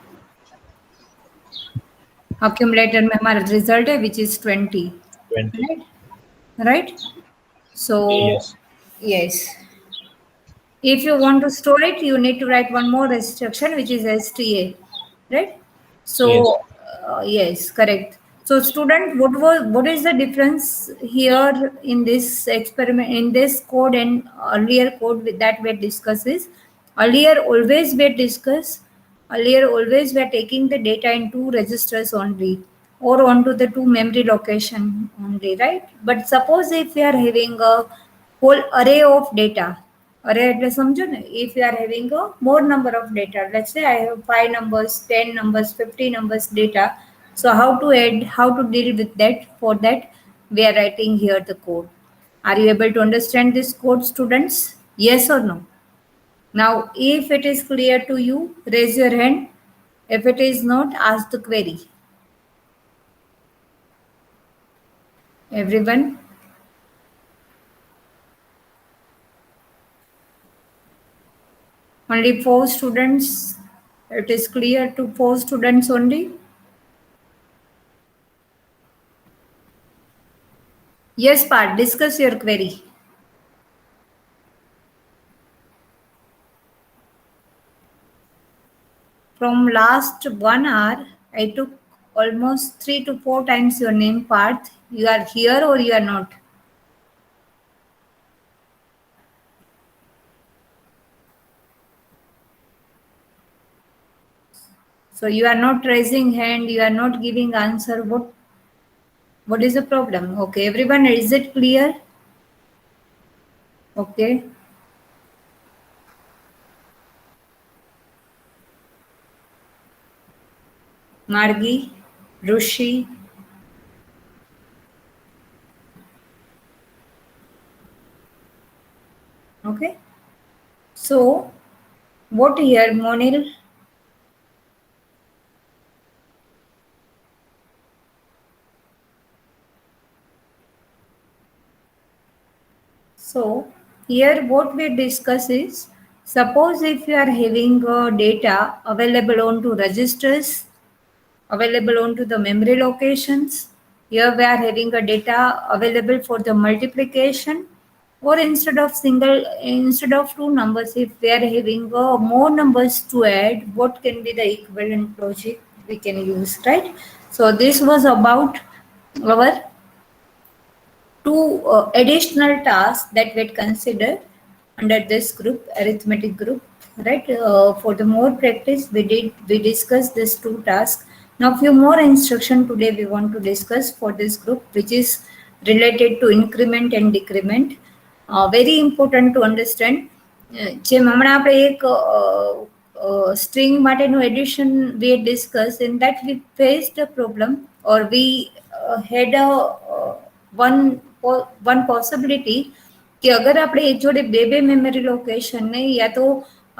Accumulator में हमारा result है which is 20. 20. Right? So Yes. yes. If you want to store it, you need to write one more instruction, which is STA, right? So Yes. yes, correct. So student, what is the difference here in this experiment, in this code and earlier code that we discussed is, earlier always we are taking the data in two registers only or onto the two memory location only, right? But suppose if we are having a whole array of data, array એટલે સમજો ને, if you are having a more number of data, let's say I have 5 numbers, 10 numbers, 50 numbers data. So how to add, how to deal with that? For that we are writing here the code. Are you able to understand this code, students? Yes or no? Now if it is clear to you, raise your hand. If it is not, ask the query. Everyone? Only 4 students. It is clear to 4 students only. Yes, Parth, discuss your query. From last 1 hour, I took almost 3 to 4 times your name, Parth. You are here or you are not? So you are not raising hand, you are not giving answer. What is the problem? Okay, everyone, is it clear? Okay. Margi, Rushi. Okay. So what here, Monil? So here what we discuss is, suppose if you are having data available onto registers, available onto the memory locations, here we are having a data available for the multiplication, or instead of 2 numbers, if we are having more numbers to add, what can be the equivalent logic we can use, right? So this was about our 2 additional tasks that we consider under this group, arithmetic group, right? For the more practice, we discussed these 2 tasks. Now few more instruction today we want to discuss for this group, which is related to increment and decrement. Very important to understand. જેમ હમણાં આપણે એક string માટેનું addition we had discussed, in that we faced a problem, or we had a one possibility कि अगर આપણે એક જોડે બે મેમરી લોકેશન ને, યા તો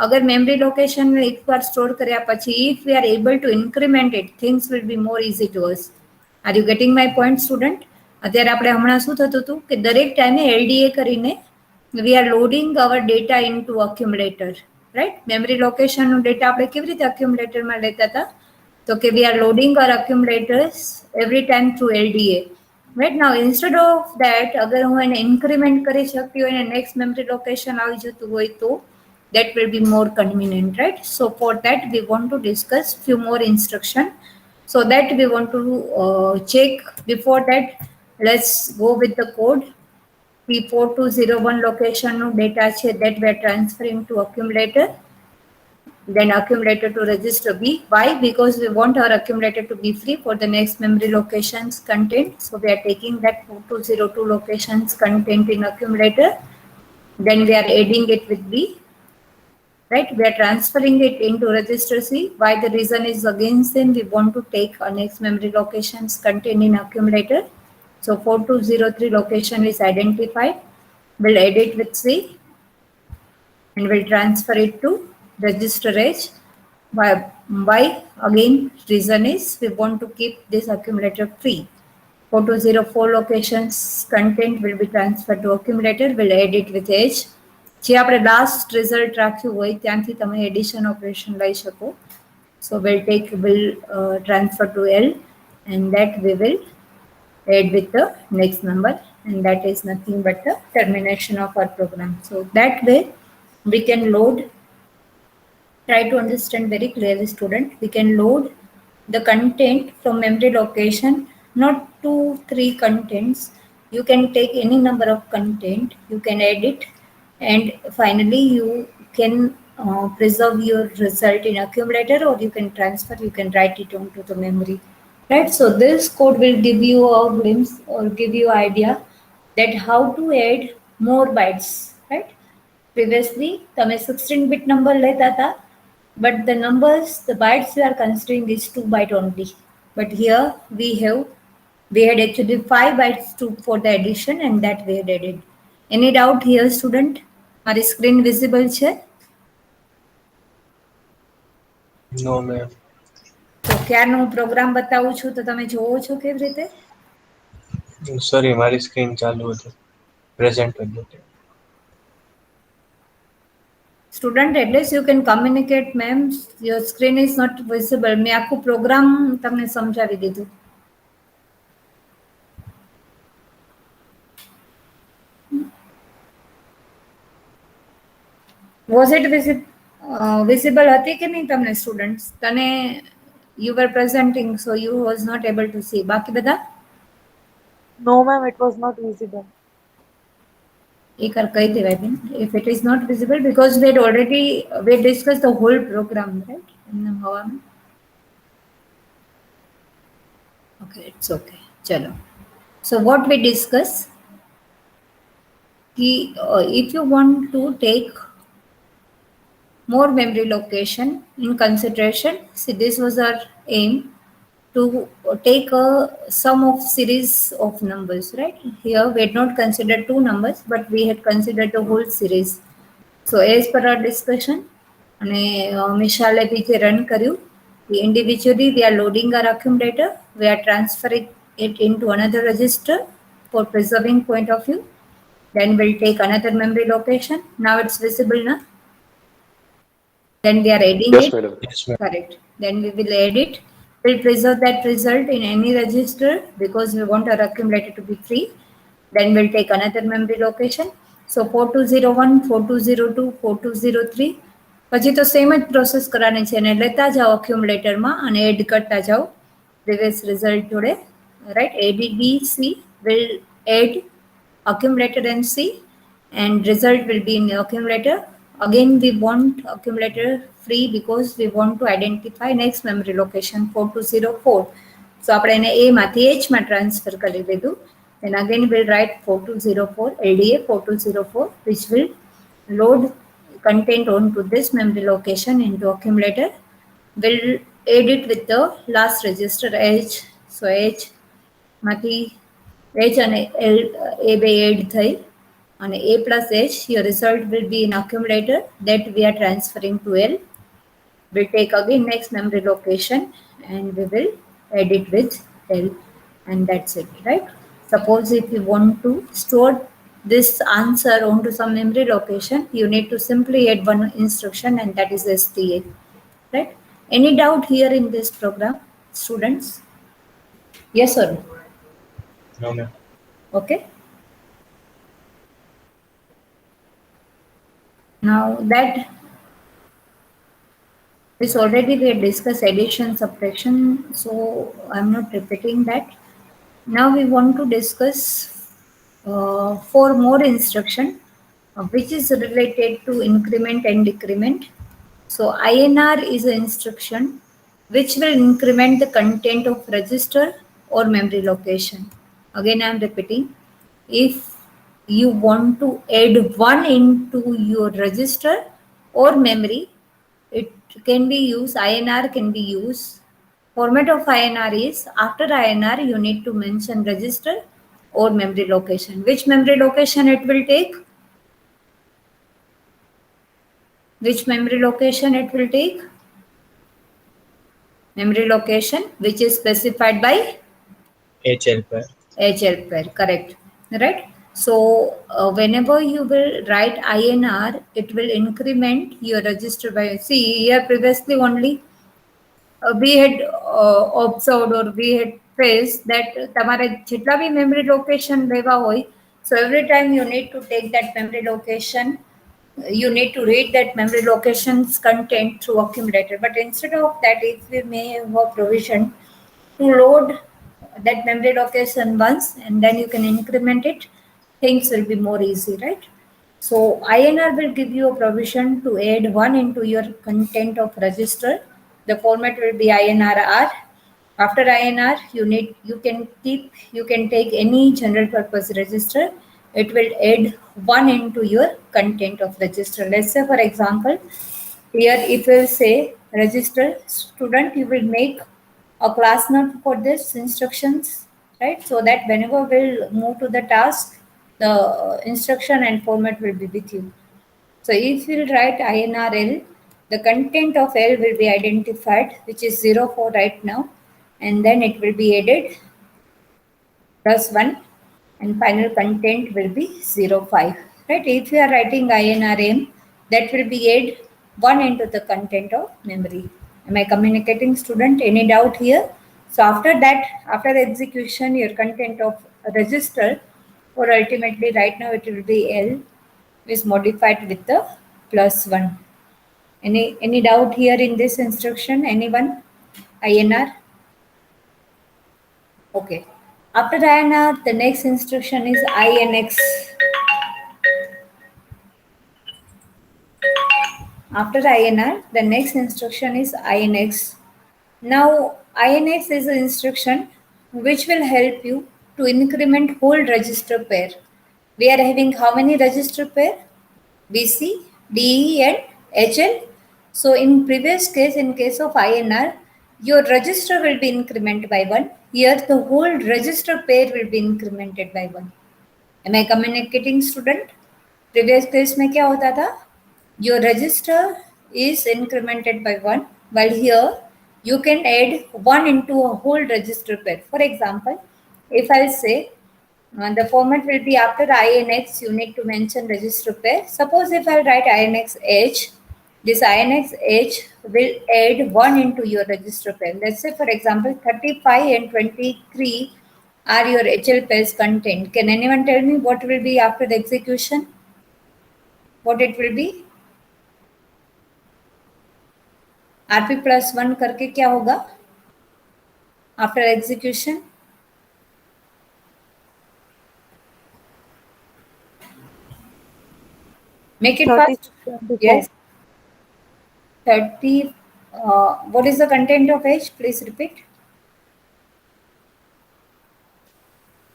અગર મેમરી લોકેશન એકવાર સ્ટોર કર્યા પછી if we are able to increment it, things will be more easy to us. Are you getting my point, student? અત્યારે આપણે હમણાં શું થતું હતું કે દરેક ટાઈમે LDA કરીને we are loading our data into accumulator, right? Memory location no data આપણે કેવી રીતે accumulator માં લેતા હતા? તો કે we are loading our accumulators every time through LDA. Right now, instead of that, अगर હું એને increment કરી શકતી હોય અને next memory location આવી જતું હોય તો that will be more convenient, right? So for that we want to discuss few more instruction. So that we want to check. Before that, let's go with the code. P4201 location no data છે that we are transferring to accumulator, then accumulator to register B. Why? Because we want our accumulator to be free for the next memory locations content. So we are taking that 4202 locations content in accumulator, then we are adding it with B, right? We are transferring it into register C. Why? The reason is again same, we want to take our next memory locations content in accumulator. So 4203 location is identified. We'll add it with C and we'll transfer it to register H. Why? Again, reason is we want to keep this accumulator free. 4204 locations content will be transferred to accumulator. We'll add it with age. જે આપણે last result રાખ્યું હોય ત્યાંથી તમે addition operation લઈ શકો. So we'll transfer to L, and that we will add with the next number, and that is nothing but the termination of our program. So that way we can load. Try to understand very clearly, student. We can load the content from memory location, not 2, 3 contents. You can take any number of content, you can edit, and finally you can preserve your result in accumulator, or you can transfer, you can write it onto the memory, right? So this code will give you a glimpse or give you idea that how to add more bytes, right? Previously તમે 16-bit number લેતા હતા, but the numbers, the bytes we are considering is 2 byte only. But here we had actually 5 bytes for the addition, and that we had added. Any doubt here, student? મારી screen visible છે? No, ma'am. તો ક્યારનો હું programme બતાવું છું તો તમે જોવો છો કેવી રીતે? Sorry, મારી સ્ક્રીન ચાલુ હતી. પ્રેઝન્ટ હતું. Student, at least you can communicate, ma'am. Your screen is not visible. મેં આખું પ્રોગ્રામ તમને સમજાવી દીધું. Was it visible હતી કે નહીં તમને સ્ટુડન્ટ્સ? તને you were presenting, so you was not able to see. બાકી બધા? No, ma'am, it was not visible. એકવાર કહી દેવાય બેન. If it is not visible, because we had discussed the whole program, right? એમનેમ હવામાં. Okay, it's okay. ચલો. So what we discuss, if you want to take more memory location in consideration, see, this was our aim, to take a sum of series of numbers, right? Here we had not considered 2 numbers, but we had considered the whole series. So as per our discussion, અને મિશાલે બી જે run કર્યું, individually we are loading our accumulator, we are transferring it into another register for preserving point of view. Then we'll take another memory location. Now it's visible now. Then we are adding Yes, it. madam. Yes, ma'am. Correct. Then we will add it. We'll preserve that result in any register because we want our accumulator to be free. Then we'll take another memory location. So 4201, 4202, 4203. પછી તો same જ process કરવાની છે અને લેતા જાઓ accumulatorમાં અને add કરતા જાઓ previous result જોડે, right? ABBC will add accumulator and C, and result will be in the accumulator. Again, we want accumulator free because we want to identify next memory location 4204. So આપણે એને A માંથી H માં transfer કરી દીધું. Then again we'll write 4204 LDA 4204, which will load content onto this memory location into accumulator. We'll add it with the last register H. So H માંથી H અને L A by add થઈ and A plus H, your result will be in accumulator that we are transferring to L. We'll take again next memory location and we will add it with L, and that's it, right? Suppose if you want to store this answer onto some memory location, you need to simply add one instruction, and that is STA, right? Any doubt here in this program, students? Yes or no? No, ma'am. Okay. Now that this already we had discussed addition, subtraction, so I'm not repeating that. Now we want to discuss 4 more instruction which is related to increment and decrement. So INR is an instruction which will increment the content of register or memory location. Again, I'm repeating, if you want to add 1 into your register or memory, it can be used, INR can be used. Format of INR is, after INR you need to mention register or memory location. Which memory location it will take? Which memory location it will take? Memory location which is specified by HL pair. HL pair, correct. Right? So whenever you will write INR, it will increment your register by, see here previously only we had observed or we had faced that તમારે જેટલા બી memory location લેવા હોય, so every time you need to take that memory location, you need to read that memory location's content through accumulator. But instead of that, if we may have a provision to load that memory location once and then you can increment it, things will be more easy, right? So INR will give you a provision to add one into your content of register. The format will be INR R. After INR, you can take any general purpose register. It will add one into your content of register. Let's say, for example, here if you say register student, you will make a class note for this instructions, right? So that whenever we'll move to the task, the instruction and format will be with you. So if we'll write INRL, the content of L will be identified, which is 04 right now, and then it will be added +1 and final content will be 05, right? If you are writing INRM, that will be add 1 into the content of memory. Am I communicating, student? Any doubt here? So after that, after the execution, your content of register, or ultimately right now it will be L, is modified with the +1. Any doubt here in this instruction? Anyone? INR? Okay. After INR, the next instruction is INX. After INR, the next instruction is INX. Now, INX is an instruction which will help you to increment whole register pair. We are having how many register pair? BC, DE and HL. So in previous case, in case of INR, your register will be incremented by 1. Here the whole register pair will be incremented by 1. Am I communicating, student? Previous case में क्या होता था? Your register is incremented by 1, while here you can add 1 into a whole register pair. For example, if I say the format will be after INX, you need to mention register pair. Suppose if I write INX H, this INX H will add 1 into your register pair. Let's say, for example, 35 and 23 are your HL pairs content. Can anyone tell me what will be after the execution? What it will be? RP +1 करके क्या होगा after execution? Make it 30, fast. 24. Yes. 30. What is the content of H? Please repeat.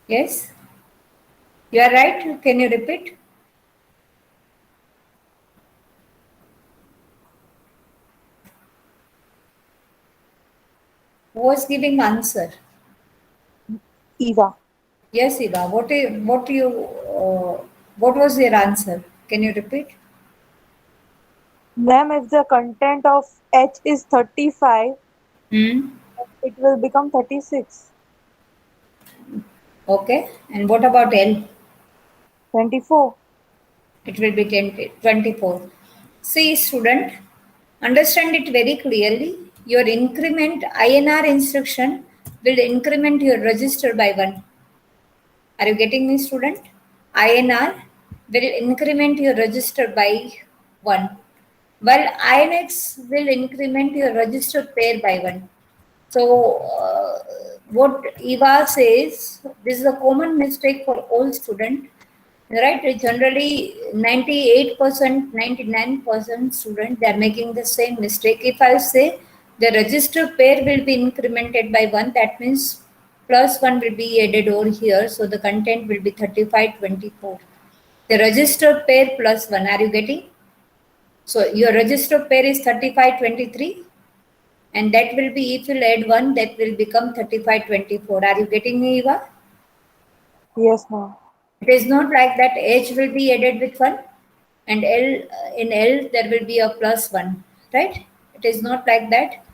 Yes. You are right. Can you repeat? Who was giving answer? Eva. Yes, Eva. What was your answer? Can you repeat? Ma'am, if the content of H is 35, it will become 36. Okay. And what about L? 24. It will be 24. See, student, understand it very clearly. Your increment INR instruction will increment your register by 1. Are you getting me, student? INR will increment your register by 1, while INX will increment your register pair by 1. So, what Eva says, this is a common mistake for all students, right? Generally, 98%, 99% students, they are making the same mistake. If I say the register pair will be incremented by 1, that means +1 will be added over here. So the content will be 3524. The register pair +1, are you getting? So your register pair is 3523. And that will be, if you add 1, that will become 3524. Are you getting me, Eva? Yes, ma'am. It is not like that H will be added with 1 and L, in L there will be a +1, right? It is not like that.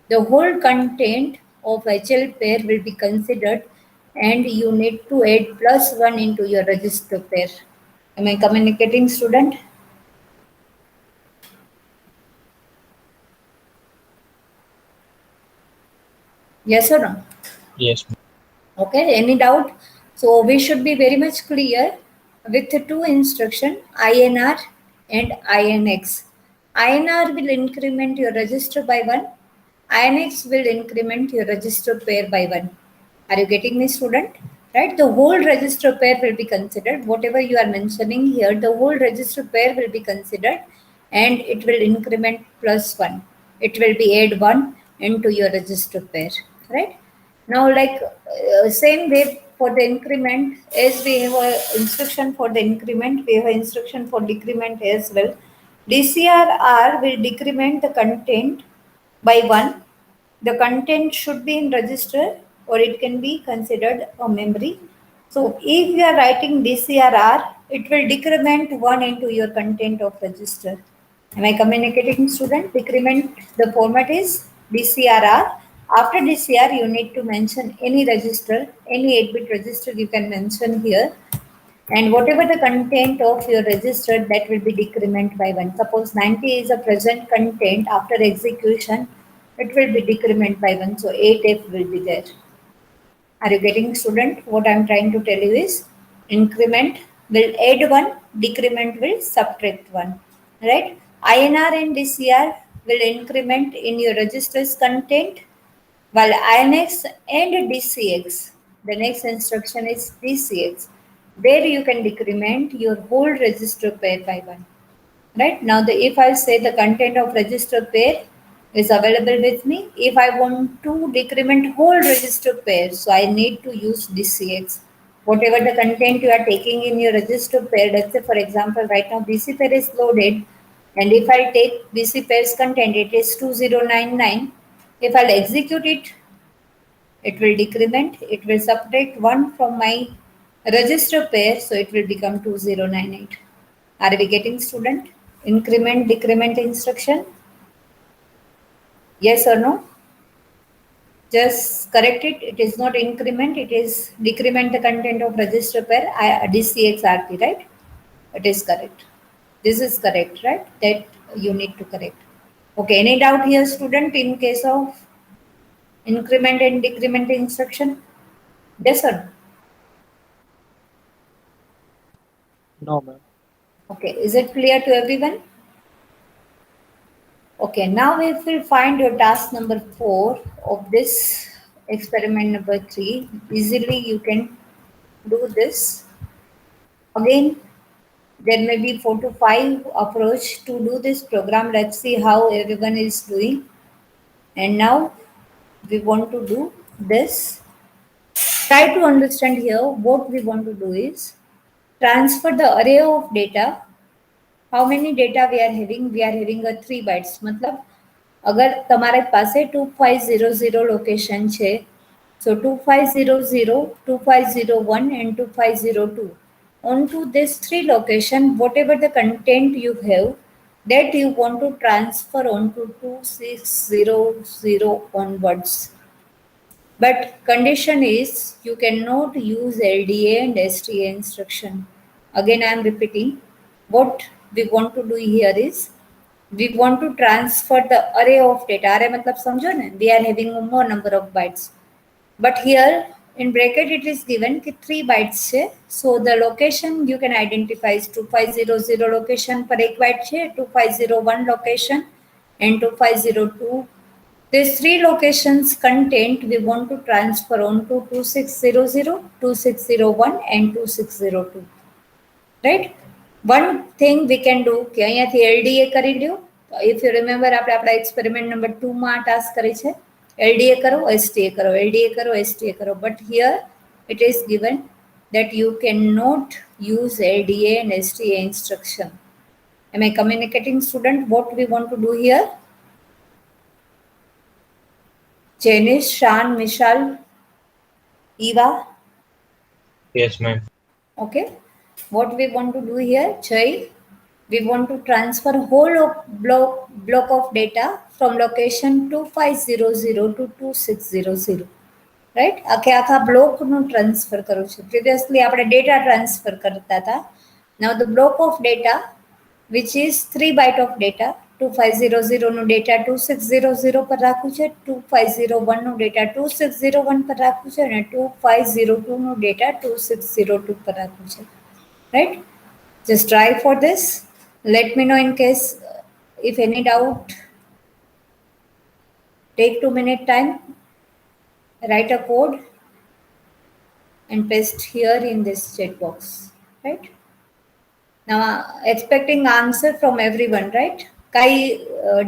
the whole content of HL pair will be considered and you need to add +1 into your register pair. Am I communicating, student? Yes or no? Yes. Okay, any doubt? So we should be very much clear with the two instruction INR and INX. INR will increment your register by 1. INX will increment your register pair by 1. Are you getting me, student? Right? The whole register pair will be considered. Whatever you are mentioning here, the whole register pair will be considered and it will increment +1. It will be add 1 into your register pair. Right? Now, like same way for the increment, as we have a instruction for the increment, we have an instruction for decrement as well. DCRR will decrement the content by 1. The content should be in register or it can be considered a memory. So if you are writing DCRR, it will decrement 1 into your content of register. Am I communicating, student? Decrement, the format is DCRR. After DCR, you need to mention any register, any 8-bit register you can mention here. And whatever the content of your register, that will be decrement by 1. Suppose 90 is a present content after execution, it will be decrement by 1. So 8F will be there. Are you getting, student? What I am trying to tell you is increment will add 1, decrement will subtract 1. Right? INR and DCR will increment in your register's content, while INX and DCX, the next instruction is DCX. There you can decrement your whole register pair by 1. Right? Now, if I say the content of register pair is available with me, if I want to decrement whole register pair, so I need to use DCX. Whatever the content you are taking in your register pair, let's say for example, right now BC pair is loaded, and if I take BC pair's content, it is 2099. If I'll execute it, it will decrement, it will subtract 1 from my register pair, so it will become 2098. Are we getting, student? Increment, decrement instruction? Yes or no? Just correct it. It is not increment, it is decrement the content of register pair, DCXRT, right? It is correct. This is correct, right? That you need to correct. Okay, any doubt here, student, in case of increment and decrement instruction? Yes or no? No, ma'am. Okay, is it clear to everyone? Okay, now if we find your task number 4 of this experiment number 3, easily you can do this. Again, there may be 4 to 5 approach to do this program. Let's see how everyone is doing. And now we want to do this. Try to understand here what we want to do is transfer the array of data. How many data we are having? We are having a 3 bytes. मतलब अगर તમારે પાસે 2500 location છે, so 2500, 2501 and 2502. Onto this 3 location, whatever the content you have, that you want to transfer onto 2600 onwards. But condition is you cannot use LDA and STA instruction. Again, I am repeating. What we want to do here is we want to transfer the array of data. Array matlab samjho na? We are having more number of bytes. But here in bracket it is given ki 3 bytes છે. So the location you can identify is 2500 location per 1 byte છે, 2501 location and 2502. These 3 locations content we want to transfer onto 2600, 2601 and 2602. Right? One thing we can do કે અહીંયાથી LDA કરી લ્યો. If you remember આપણે આપણા experiment number 2 માં task કરી છે. LDA કરો, STA કરો, LDA કરો, STA કરો. But here it is given that you cannot use LDA and STA instruction. Am I communicating, student, what we want to do here? Janice, Shan, Mishal, Eva. Yes, ma'am. Okay. What we want to do here, Jay, we want to transfer whole of block of data from location 2500 to 2600. Right, આખા બ્લોકનું transfer કરું છું. Previously આપણે data transfer કરતા હતા. Now the block of data which is 3 byte of data, 2500નું data 2600 પર રાખવું છે, 2501નું ડેટા 2601 પર રાખવું છે અને 2502નું ડેટા 2602 પર રાખવું છે. Right, just try for this. Let me know in case if any doubt. Take 2 minute time, write a code and paste here in this chat box, right? Now expecting answer from everyone, right? Kai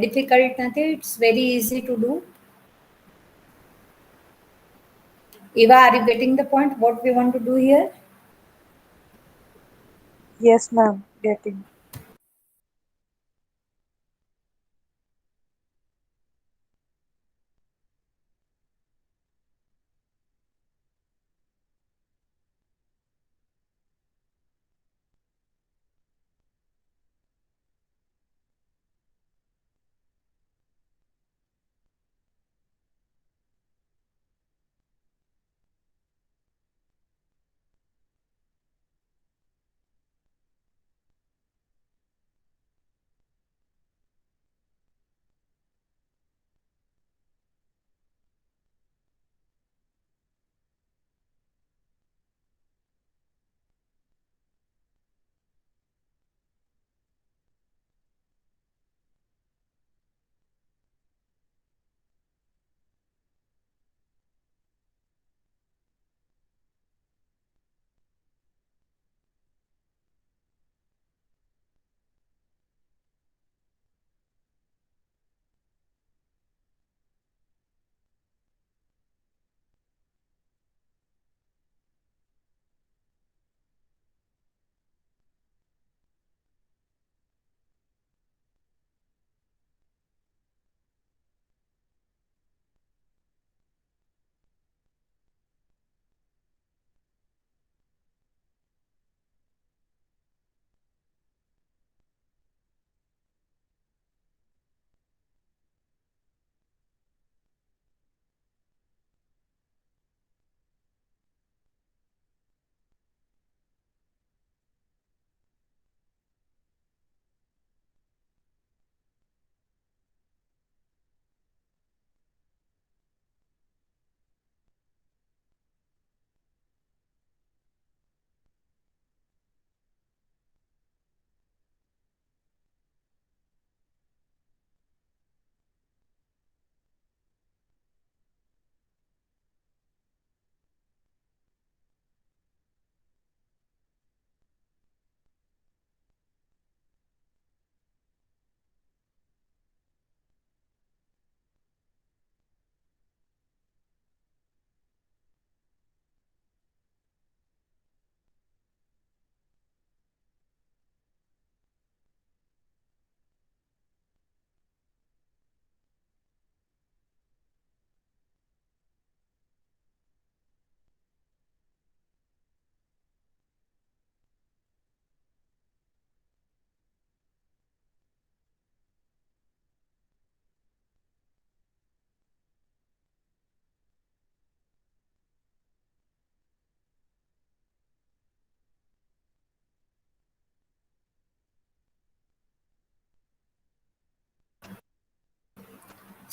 difficult nathi, it's very easy to do. Eva, are you getting the point what we want to do here? Yes, ma'am. Getting.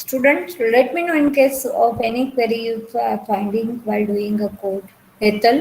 Students, let me know in case of any query you are finding while doing a code. Ethel?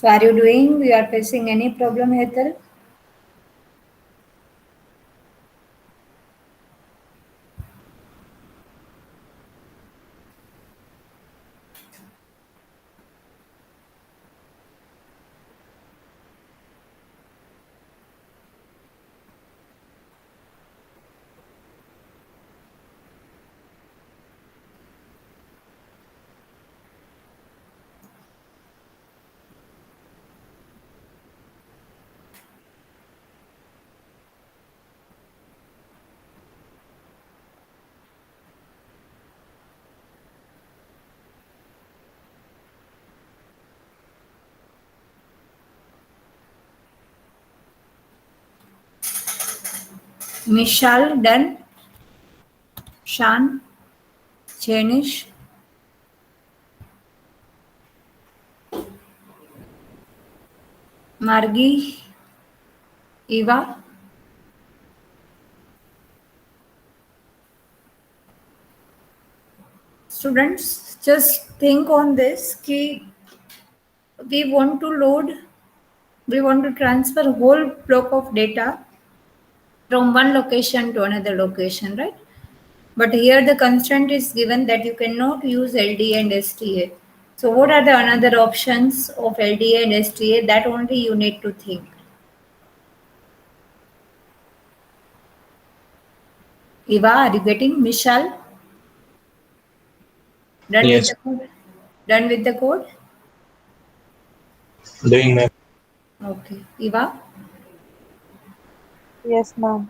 So are you doing? You are facing any problem, Hetal? Mishal, done. Shan, Janish. Margi, Eva. Students, just think on this. Ki we want to transfer whole block of data from one location to another location, right? But here the constraint is given that you cannot use LDA and STA. So what are the another options of LDA and STA? That only you need to think. Eva, are you getting? Mishal? Done Yes. with the code? Done with the code? Doing, ma'am. Okay. Eva? Yes, ma'am.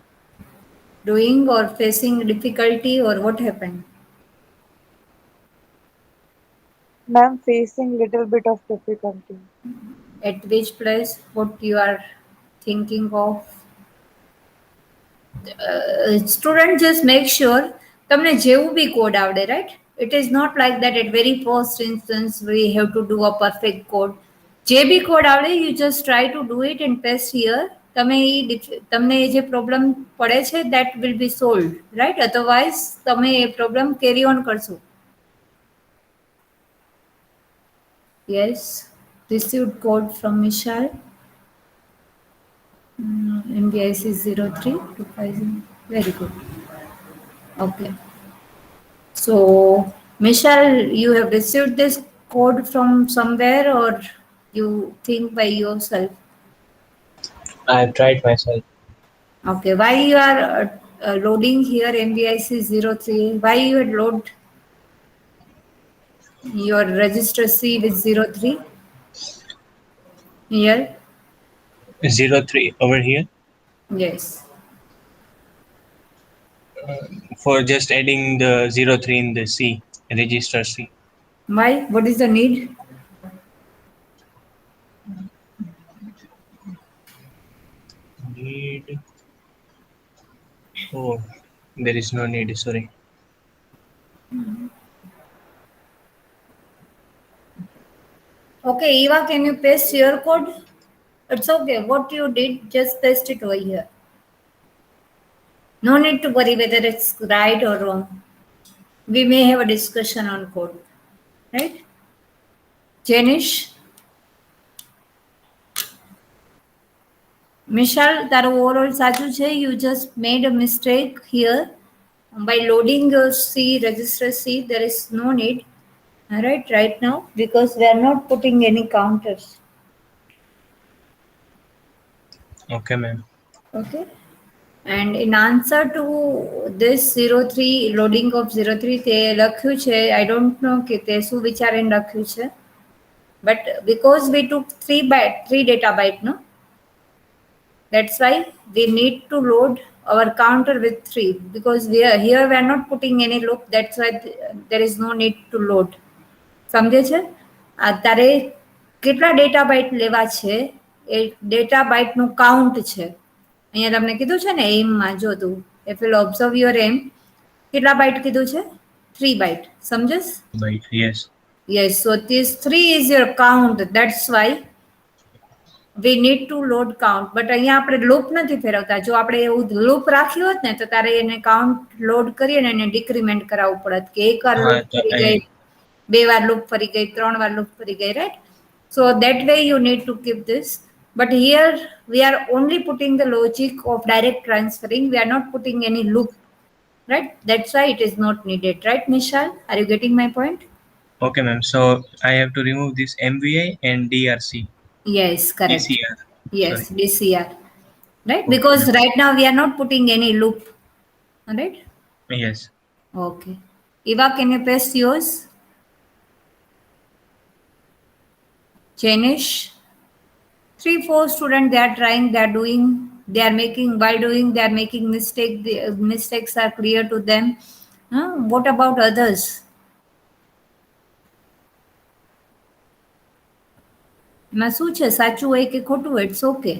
Doing or facing difficulty or what happened? Ma'am, facing little bit of difficulty. At which place? What you are thinking of? Student, just make sure તમને જેવું બી code આવડે, right? It is not like that at very first instance we have to do a perfect code. જે બી code આવડે, you just try to do it and paste here. તમને જે problem પડે છે that will be solved, right? Otherwise તમે એ problem carry on કરશો. Yes, received code from Michelle. MBIC 03 2000. Very good. Okay. So, Michelle, you have received this code from somewhere or you think by yourself? I have tried myself. Okay. Why you are loading here MBIC 03? Why you had load your register C with 03? Here? 03 over here Yes. for just adding the 03 in the C, register C. Why? What is the need? Need. Oh, there is no need, sorry. Okay, Eva, can you paste your code? It's okay. What you did, just paste it over here. No need to worry whether it's right or wrong. We may have a discussion on code, right? Janish? Michelle, તારું overall સાચું છે. You just made a mistake here. By loading your C, register C, there is no need, right now, because we are not putting any counters. Okay, ma'am. Okay. And in answer to this 03, loading of 03, તે લખ્યું છે. I don't know કે તે શું વિચારીને લખ્યું છે. But because we took 3 data byte, no? That's why we need to load our counter with 3 because here we are not putting any loop. That's why there is no need to load. સમજે છે? તારે કેટલા data byte લેવા છે એ data બાઇટનું count છે. અહીંયા તમને કીધું છે ને એમમાં જો તું if you'll observe your aim કેટલા બાઇટ કીધું છે 3 byte સમજસ Byte, yes. Yes, so this 3 is your count. That's why we need to load count. But અહીંયા આપણે લૂપ નથી ફેરવતા. જો આપણે એવું લૂપ રાખ્યું હોત ને તો તારે એને કાઉન્ટ લોડ કરી અને એને ડિક્રીમેન્ટ કરાવવું પડત કે એક વાર લૂપ ફરી ગઈ, 2 વાર લૂપ ફરી ગઈ, 3 વાર લૂપ ફરી ગઈ, right? So that way you need to keep this. But here we are only putting the logic of direct transferring. We are not putting any loop, right? That's why it is not needed, right, Mishal? Are you getting my point? Okay, ma'am. So I have to remove this MVI and DRC, Yes, correct. DCR. Sorry. Yes, DCR, right? Okay, Because ma'am. right now we are not putting any loop, all right? Yes. Okay. Eva, can you paste yours? Janish? 3-4 students, they are trying, they are doing, they are making, while doing, they are making mistake. The mistakes are clear to them. What about others? એમાં શું છે સાચું હોય કે ખોટું હોય it's okay.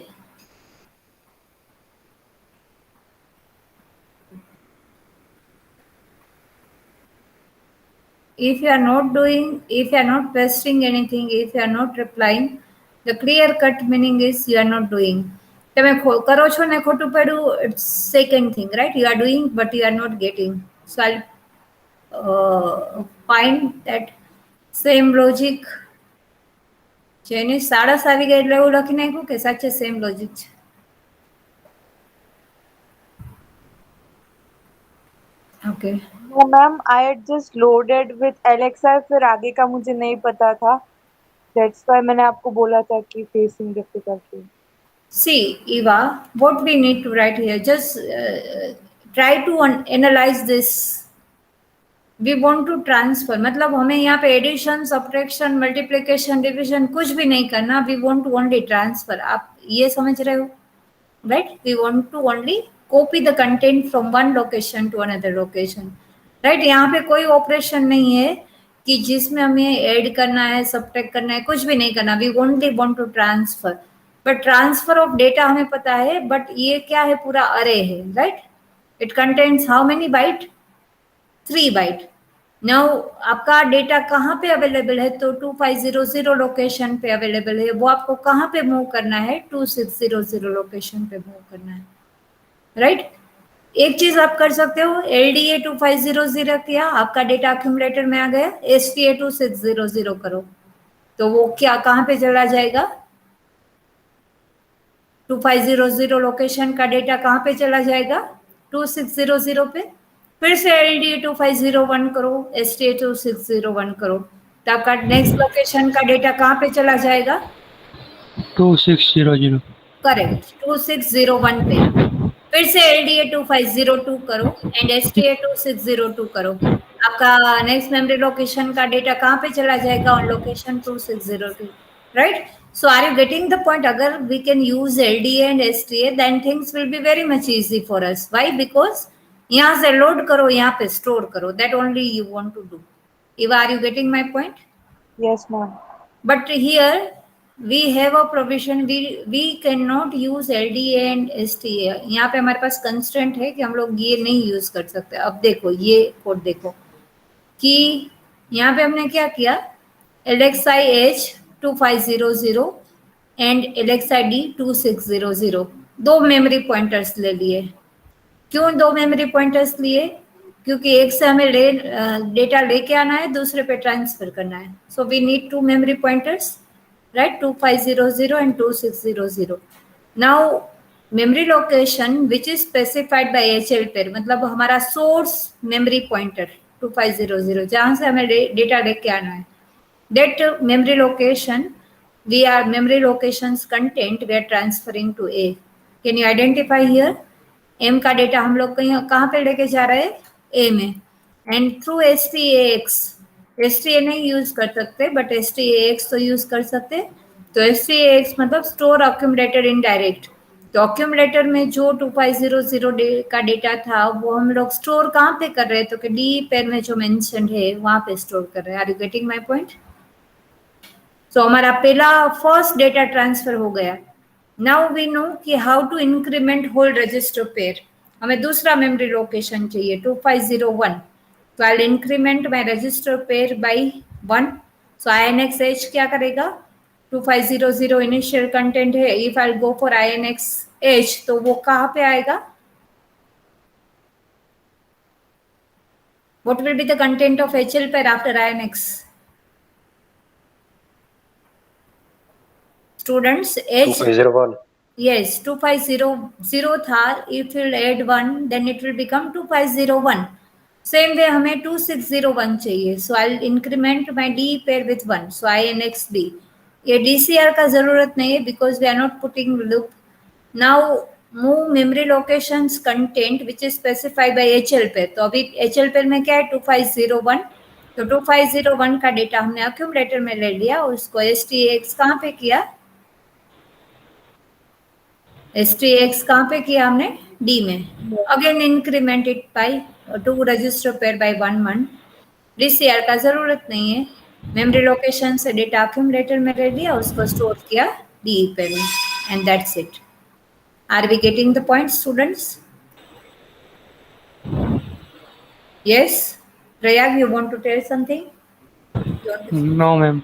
If you are not doing, if you are not pasting anything, if you are not replying, the clear cut meaning is you are not doing. તમે કરો છો ને ખોટું પડ્યું, it's second thing, right? You are doing but you are not getting. So I'll find that same logic. જેની સાડા આવી ગઈ એટલે એવું લખી નાખ્યું કે સાચે સેમ લોજિક છે? Okay. Ma'am I had just loaded with LXI, फिर आगे का मुझे नहीं पता था. That's why मैंने आपको बोला था कि facing difficulty. See, Eva, what we need to write here, just try to analyze this. We want to transfer, मतलब हमें यहाँ पे एडिशन, सब्ट्रैक्शन, मल्टीप्लिकेशन, डिविजन कुछ भी नहीं करना. We want to only transfer. आप ये समझ रहे हो, right? We want to only copy the content from one location to another location, right? यहाँ पे कोई ऑपरेशन नहीं है कि जिसमें हमें ऐड करना है, सब्ट्रैक्ट करना है, कुछ भी नहीं करना. We only want to transfer. But transfer of data हमें पता है, बट ये क्या है, पूरा अरे है, right? It contains how many byte? 3 byte. Now आपका डेटा कहाँ पे अवेलेबल है? तो 2500 लोकेशन पे अवेलेबल है. वो आपको कहाँ पे मूव करना है? 2600 लोकेशन पे मूव करना है, राइट? एक चीज आप कर सकते हो, LDA 2500 किया, आपका डेटा अक्यूमुलेटर में आ गया. STA 2600 करो तो वो क्या, कहाँ पे चला जाएगा? 2500 लोकेशन का डेटा कहाँ पे चला जाएगा? 2600 पे. फिर से LDA 2501 करो, STA 2601 करो, तो आपका नेक्स्ट लोकेशन का डेटा कहाँ पे चला जाएगा? 2600. करेक्ट, 2601 पे. फिर से LDA 2502 करो एंड STA 2602 करो. आपका नेक्स्ट मेमोरी लोकेशन का डेटा कहाँ पे चला जाएगा? On location 2602, right? So are you getting the point? अगर we can use LDA and STA, then things will be very much easy for us. Why? Because यहाँ से लोड करो, यहाँ पे स्टोर करो. That only you want to do. Eva, are you getting my point? Yes, ma'am. But here we have a provision. We cannot use LDA and STA. यहाँ पे हमारे पास constraint है कि हम लोग ये नहीं यूज कर सकते. अब देखो ये कोड देखो कि यहाँ पे हमने क्या किया, LXI H 2500 and LXI D 2600 दो मेमोरी पॉइंटर्स ले लिए. क्यों दो मेमोरी पॉइंटर्स लिए? क्योंकि एक से हमें डेटा लेके आना है, दूसरे पे ट्रांसफर करना है. So we need 2 memory pointers, right? 2500 and 2600. Now memory location which is specified by HL pair, मतलब हमारा सोर्स मेमोरी पॉइंटर 2500 जहां से हमें डेटा लेके आना है, that memory location, memory locations content we are transferring to A. Can you identify here? M का data हम लोग कहाँ पे लेके जा रहे हैं? A में. एंड थ्रू STAX, STA नहीं यूज कर सकते बट STAX तो यूज कर सकते. तो STAX मतलब स्टोर अक्यूमुलेटेड इनडायरेक्ट. तो अक्यूमुलेटर में जो 2500 का डेटा था वो हम लोग स्टोर कहाँ पे कर रहे हैं? तो कि डी पेयर में जो मेंशन है वहां पे स्टोर कर रहे हैं. Are you getting my point? So हमारा पहला फर्स्ट डेटा ट्रांसफर हो गया. नाउ वी नो कि how to increment whole register pair. हमें दूसरा मेमोरी लोकेशन चाहिए 2501. तो I increment my register pair by 1. So INX H क्या करेगा? 2500 इनिशियल कंटेंट है. If I go for INX H तो वो कहाँ पे आएगा? What will be the content of HL pair after INX? Students as 2501. yes 2500 था. if you'll add 1 then it will become 2501. same way हमें 2601 चाहिए. so I'll increment my D pair with 1. so I annex D. ये DCR का जरूरत नहीं है because we are not putting loop. now move memory locations content which is specified by HL pair. तो अभी HL pair में क्या है 2501. तो 2501 का डेटा हमने अक्यूमुलेटर में ले लिया और उसको STX कहाँ पे किया? STX कहाँ पे किया हमने? D में. Again increment it by 2 register pair by 1 DCR का जरूरत नहीं है. मेमोरी लोकेशन से डेटा अक्यूमुलेटर में ले लिया, उसको स्टोर किया DE पेयर में, and that's it. Are we getting the point students? Yes, Prayag, you want to tell something? No, ma'am.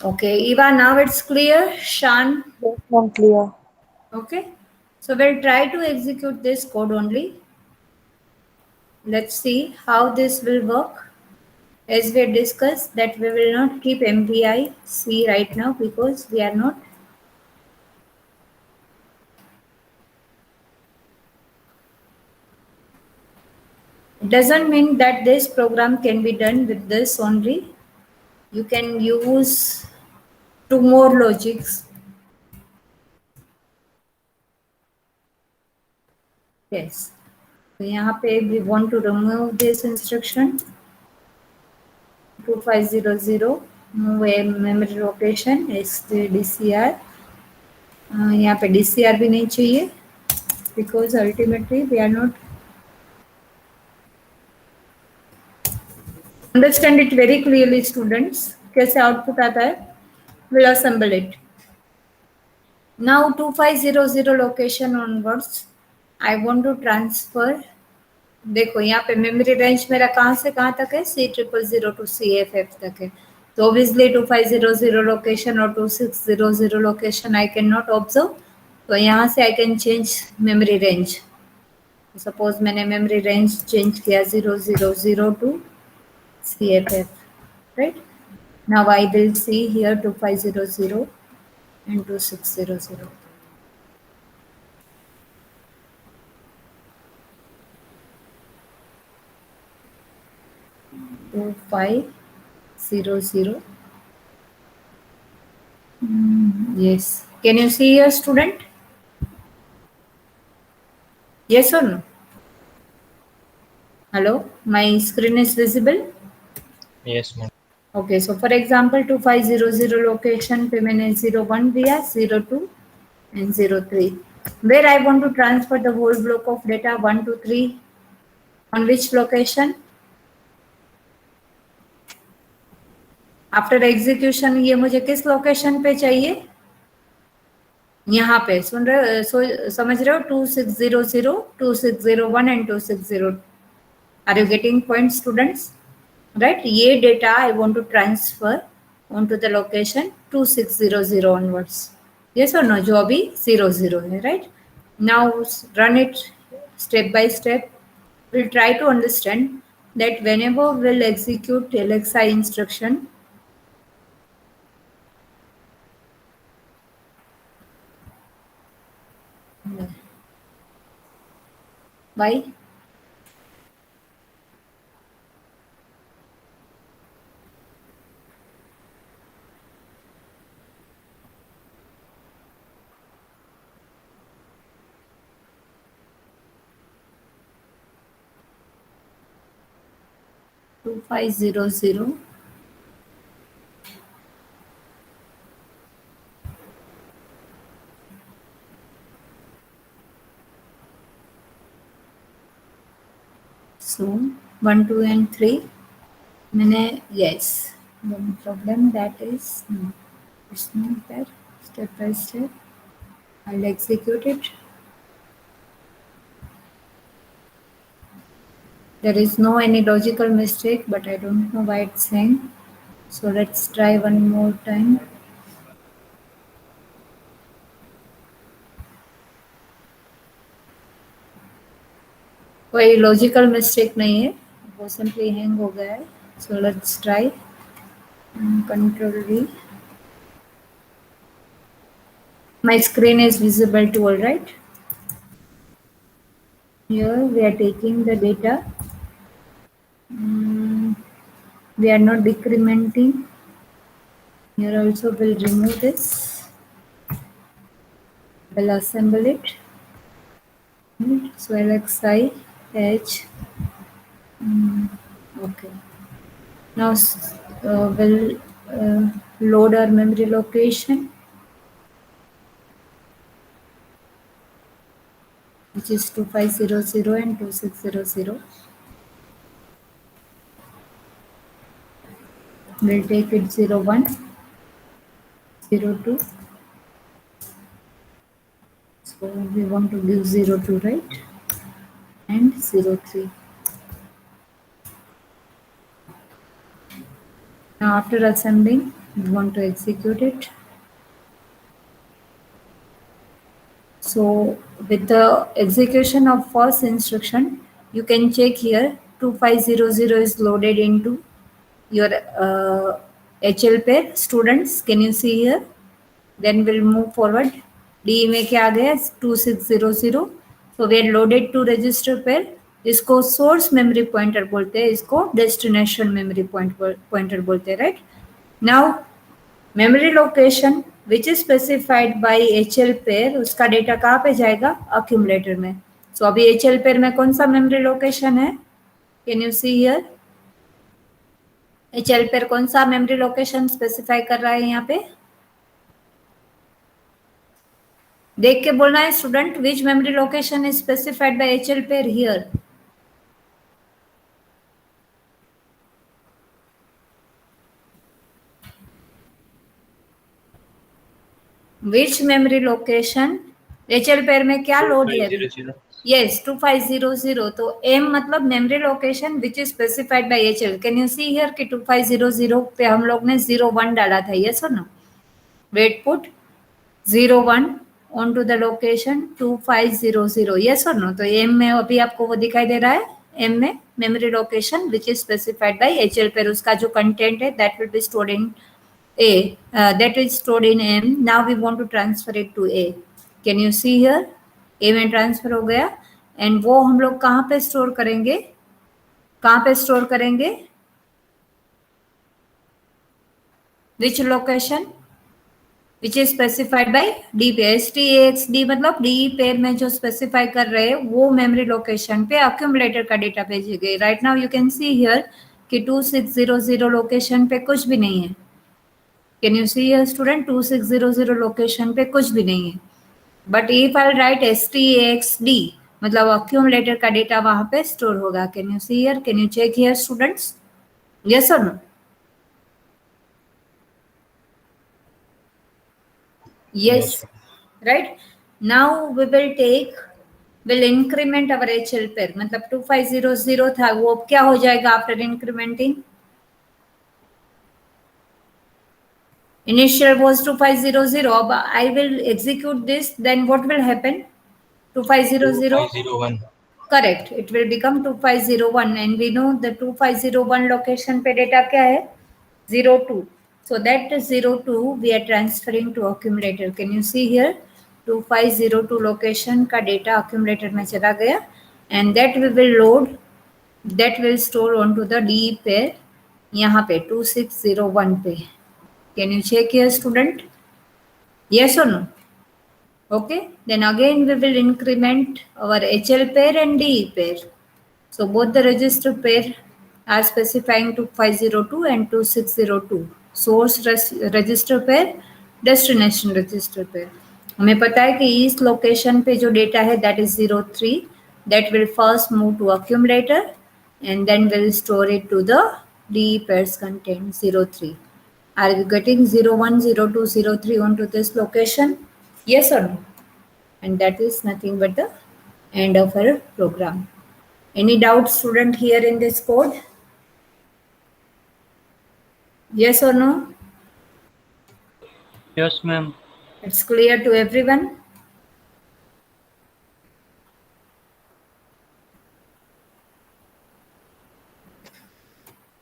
Okay, Eva, now it's clear. Shan, Yes, ma'am, clear. okay. So we'll try to execute this code only. Let's see how this will work. As we discussed that we will not keep MVI C right now because we are not. It doesn't mean that this program can be done with this only. You can use 2 more logics. Yes. So यहाँ पे we want to remove this instruction 2500 move a memory location DCR. यहाँ पे DCR भी नहीं चाहिए because ultimately we are not. Understand it very clearly students. कैसे output आता है? We'll assemble it. Now 2500 location onwards I want to transfer. देखो यहाँ पे मेमोरी रेंज मेरा कहाँ से कहाँ तक है? C000 to CFF तक है. तो obviously 2500 लोकेशन और 2600 लोकेशन I cannot observe. तो यहाँ से I can change memory range. Suppose मैंने memory range change किया 000 to CFF, right? Now I will see here 2500 and 2600. 2500. Yes. Can you see here, student? Yes or no? Hello, my screen is visible. Yes, ma'am. Okay, so for example 2500 location पे मैंने 01 दिया, 02 and 03. Where I want to transfer the whole block of data 1 to 3. On which location? After execution ये मुझे किस location पे चाहिए? यहाँ पे. सुन रहे हो? समझ रहे हो? 2600, 2601 and 260. Are you getting point students? Right. ये data I want to transfer on to the location 2600 onwards. Yes और नो? जो अभी 00 है. Right. Now run it step by step. Will try to understand that whenever we'll execute LXI instruction, why? Two five zero zero. So 1, 2 and 3. मैंने yes. The problem that is no, it's not there. Step by step. I'll execute it. There is no any logical mistake, but I don't know why it's saying. So let's try one more time. कोई logical mistake नहीं है, वो simply hang हो गया है. So let's try. Control V. My screen is visible to all, right? Here we are taking the data. We are not decrementing. Here also we'll remove this. We'll assemble it. So LXI H. Okay. Now we'll load our memory location, which is 2500 and 2600. We'll take it 01, 02. So we want to give 02, right? And 03. Now after assembling, we want to execute it. So with the execution of first instruction, you can check here 2500 is loaded into your HL pair. Students, can you see here? Then we'll move forward. D में क्या आ गया 2600. So we are loaded to register pair. इसको source memory pointer बोलते हैं, इसको destination memory pointer बोलते हैं, right? Now memory location which is specified by HL pair, उसका डेटा कहाँ पे जाएगा? Accumulator में. So अभी HL pair में कौन सा memory location है? Can you see here? HL pair कौन सा memory location specify कर रहा है यहाँ पे? देख के बोलना है student, which memory location is specified by HL pair here? Which memory location? HL pair में क्या लोड है? 2500. Yes, 2500. तो M मतलब memory location which is specified by HL. Can you see here कि 2500 पे हम लोग ने 01 डाला था, yes or no? Wait, put 01 onto the location 2500, yes or no? तो M में अभी आपको वो दिखाई दे रहा है, M में memory location which is specified by HL pair, उसका जो content है that will be stored in A, that is stored in M. Now we want to transfer it to A. Can you see here? A में transfer हो गया and वो हम लोग कहाँ पे स्टोर करेंगे? कहाँ पे स्टोर करेंगे? Which location? Which is specified by D pair. STAXD मतलब D pair में जो specify कर रहे हैं वो memory location पे accumulator का डेटा भेजेंगे. Right now you can see here कि 2600 location पे कुछ भी नहीं है. Can you see here student? 2600 location पे कुछ भी नहीं है. But if I write STAXD मतलब accumulator का डेटा वहां पे स्टोर होगा. Can you see here? Can you check here students? Yes or no? Yes. Right? Now we will increment our HL pair. मतलब 2500 था वो अब क्या हो जाएगा after incrementing? Initial was 2500. अब I will execute this. Then what will happen? 2500. 2501. Correct. It will become 2501 and we know the 2501 location पे data क्या है? 02. So that 02 we are transferring to accumulator. Can you see here? 2502 location का data accumulator में चला गया and that we will load, that will store onto the D pair यहाँ पे 2601 पे. Can you check here student? Yes or no? Okay, then again we will increment our HL pair and DE pair. So both the register pair are specifying 2502 and 2602. Source register pair, destination register pair. हमें पता है कि इस location पे जो data है that is 03, that will first move to accumulator and then will store it to the DE pairs content 03. Are you getting 01, 02, 03 onto this location? Yes or no? And that is nothing but the end of our program. Any doubt student here in this code? Yes or no? Yes, ma'am. It's clear to everyone?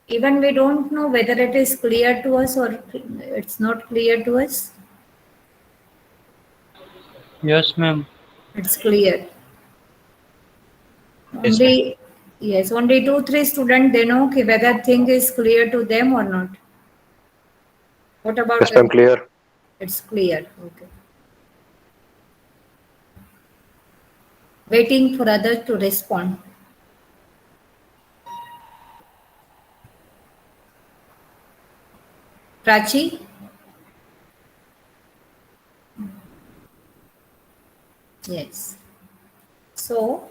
Even we don't know whether it is clear to us or it's not clear to us. Yes, ma'am. It's clear. Yes, Only, yes, only 2-3 students, they know कि whether thing is clear to them or not. What about Yes, ma'am, clear. It's clear. Okay. Waiting for others to respond. Prachi? Yes. So,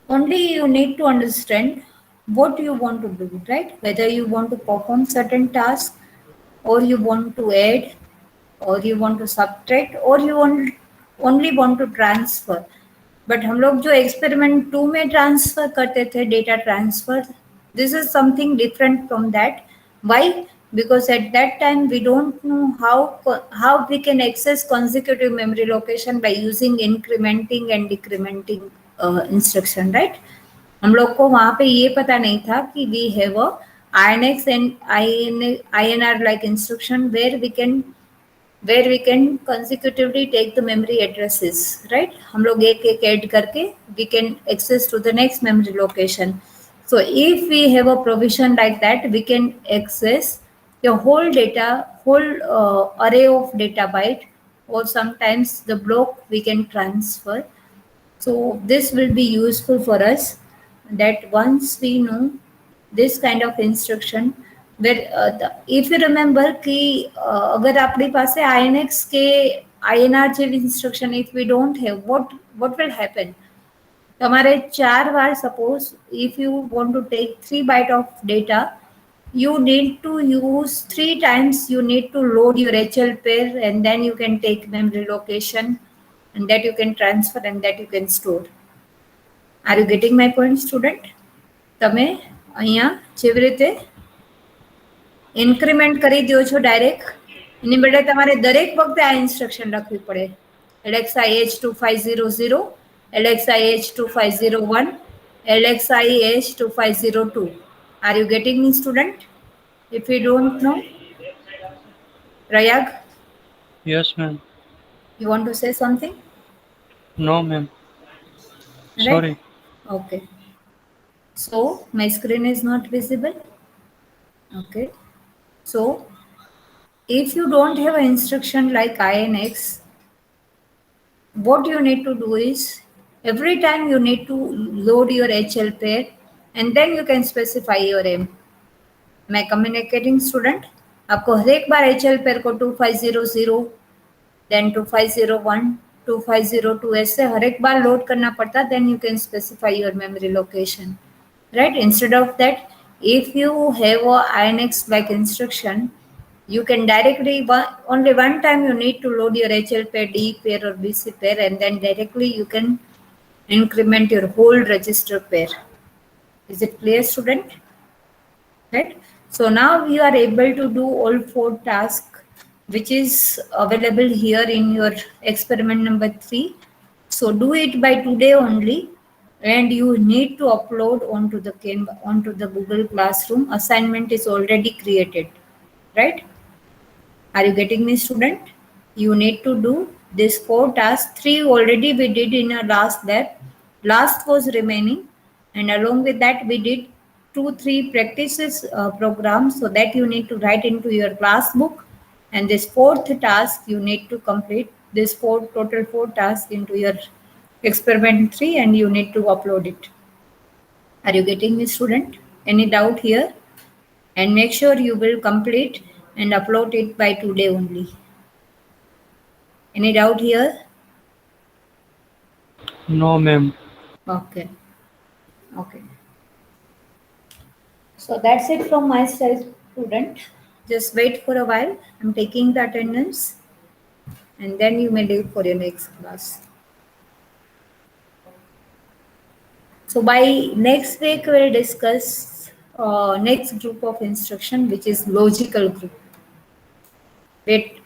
only you need to understand what you want to do, right? Whether you want to perform certain tasks, or you want to add, or you want to subtract, or you only want to transfer. But हम लोग जो experiment 2 में transfer करते थे data transfer, this is something different from that. Why? Because at that time we don't know how we can access consecutive memory location by using incrementing and decrementing instruction, right? हम लोग को वहां पे ये पता नहीं था कि we have a INX and INR like instruction where we can consecutively take the memory addresses, right? हम लोग एक एक ऐड करके we can access to the next memory location. So if we have a provision like that, we can access the whole data, whole array of data byte, or sometimes the block we can transfer. So this will be useful for us, that once we know this kind of instruction, where if you remember कि अगर आपके पास है INX के INR જેવી instruction, if we don't have, what will happen? તમારે 4 વાર, suppose if you want to take 3 byte of data, you need to use 3 times, you need to load your HL pair, and then you can take memory location, and that you can transfer, and that you can store. Are you getting my point, student? તમે અહીંયા જેવી રીતે increment કરી દો છો direct, એની બદલે તમારે દરેક વખતે આ ઇન્સ્ટ્રક્શન લખવી પડે. LXI H2500, LXI H2501, LXI H2502. Are you getting me, student? If you don't know, Rayag, Yes, ma'am. you want to say something? No, ma'am. Right? Sorry. Okay. So my screen is not visible. Okay. So if you don't have an instruction like INX, what you need to do is every time you need to load your HL pair, and then you can specify your aim. Am I communicating, student? आपको हर एक बार HL pair को 2500, then 2501, 2502 ऐसे हर एक बार load करना पड़ता, then you can specify your memory location, right? Instead of that, if you have a INX like instruction, you can directly only one time you need to load your HL pair, D pair or BC pair, and then directly you can increment your whole register pair. Is it clear, student? Right? So now you are able to do all 4 tasks which is available here in your experiment number 3. So do it by today only, and you need to upload onto the onto the Google Classroom. Assignment is already created, right? Are you getting me, student? You need to do this 4 tasks. 3 already we did in our last lab. Last was remaining, and along with that we did 2-3 practices programs, so that you need to write into your class book. And this 4th task you need to complete this total 4 tasks into your experiment 3, and you need to upload it. Are you getting me, student? Any doubt here? And make sure you will complete and upload it by today only. Any doubt here? No, ma'am. Okay. Okay. So that's it from my side, student. Just wait for a while. I'm taking the attendance, and then you may leave for your next class. So by next week, we'll discuss next group of instruction, which is logical group. Wait,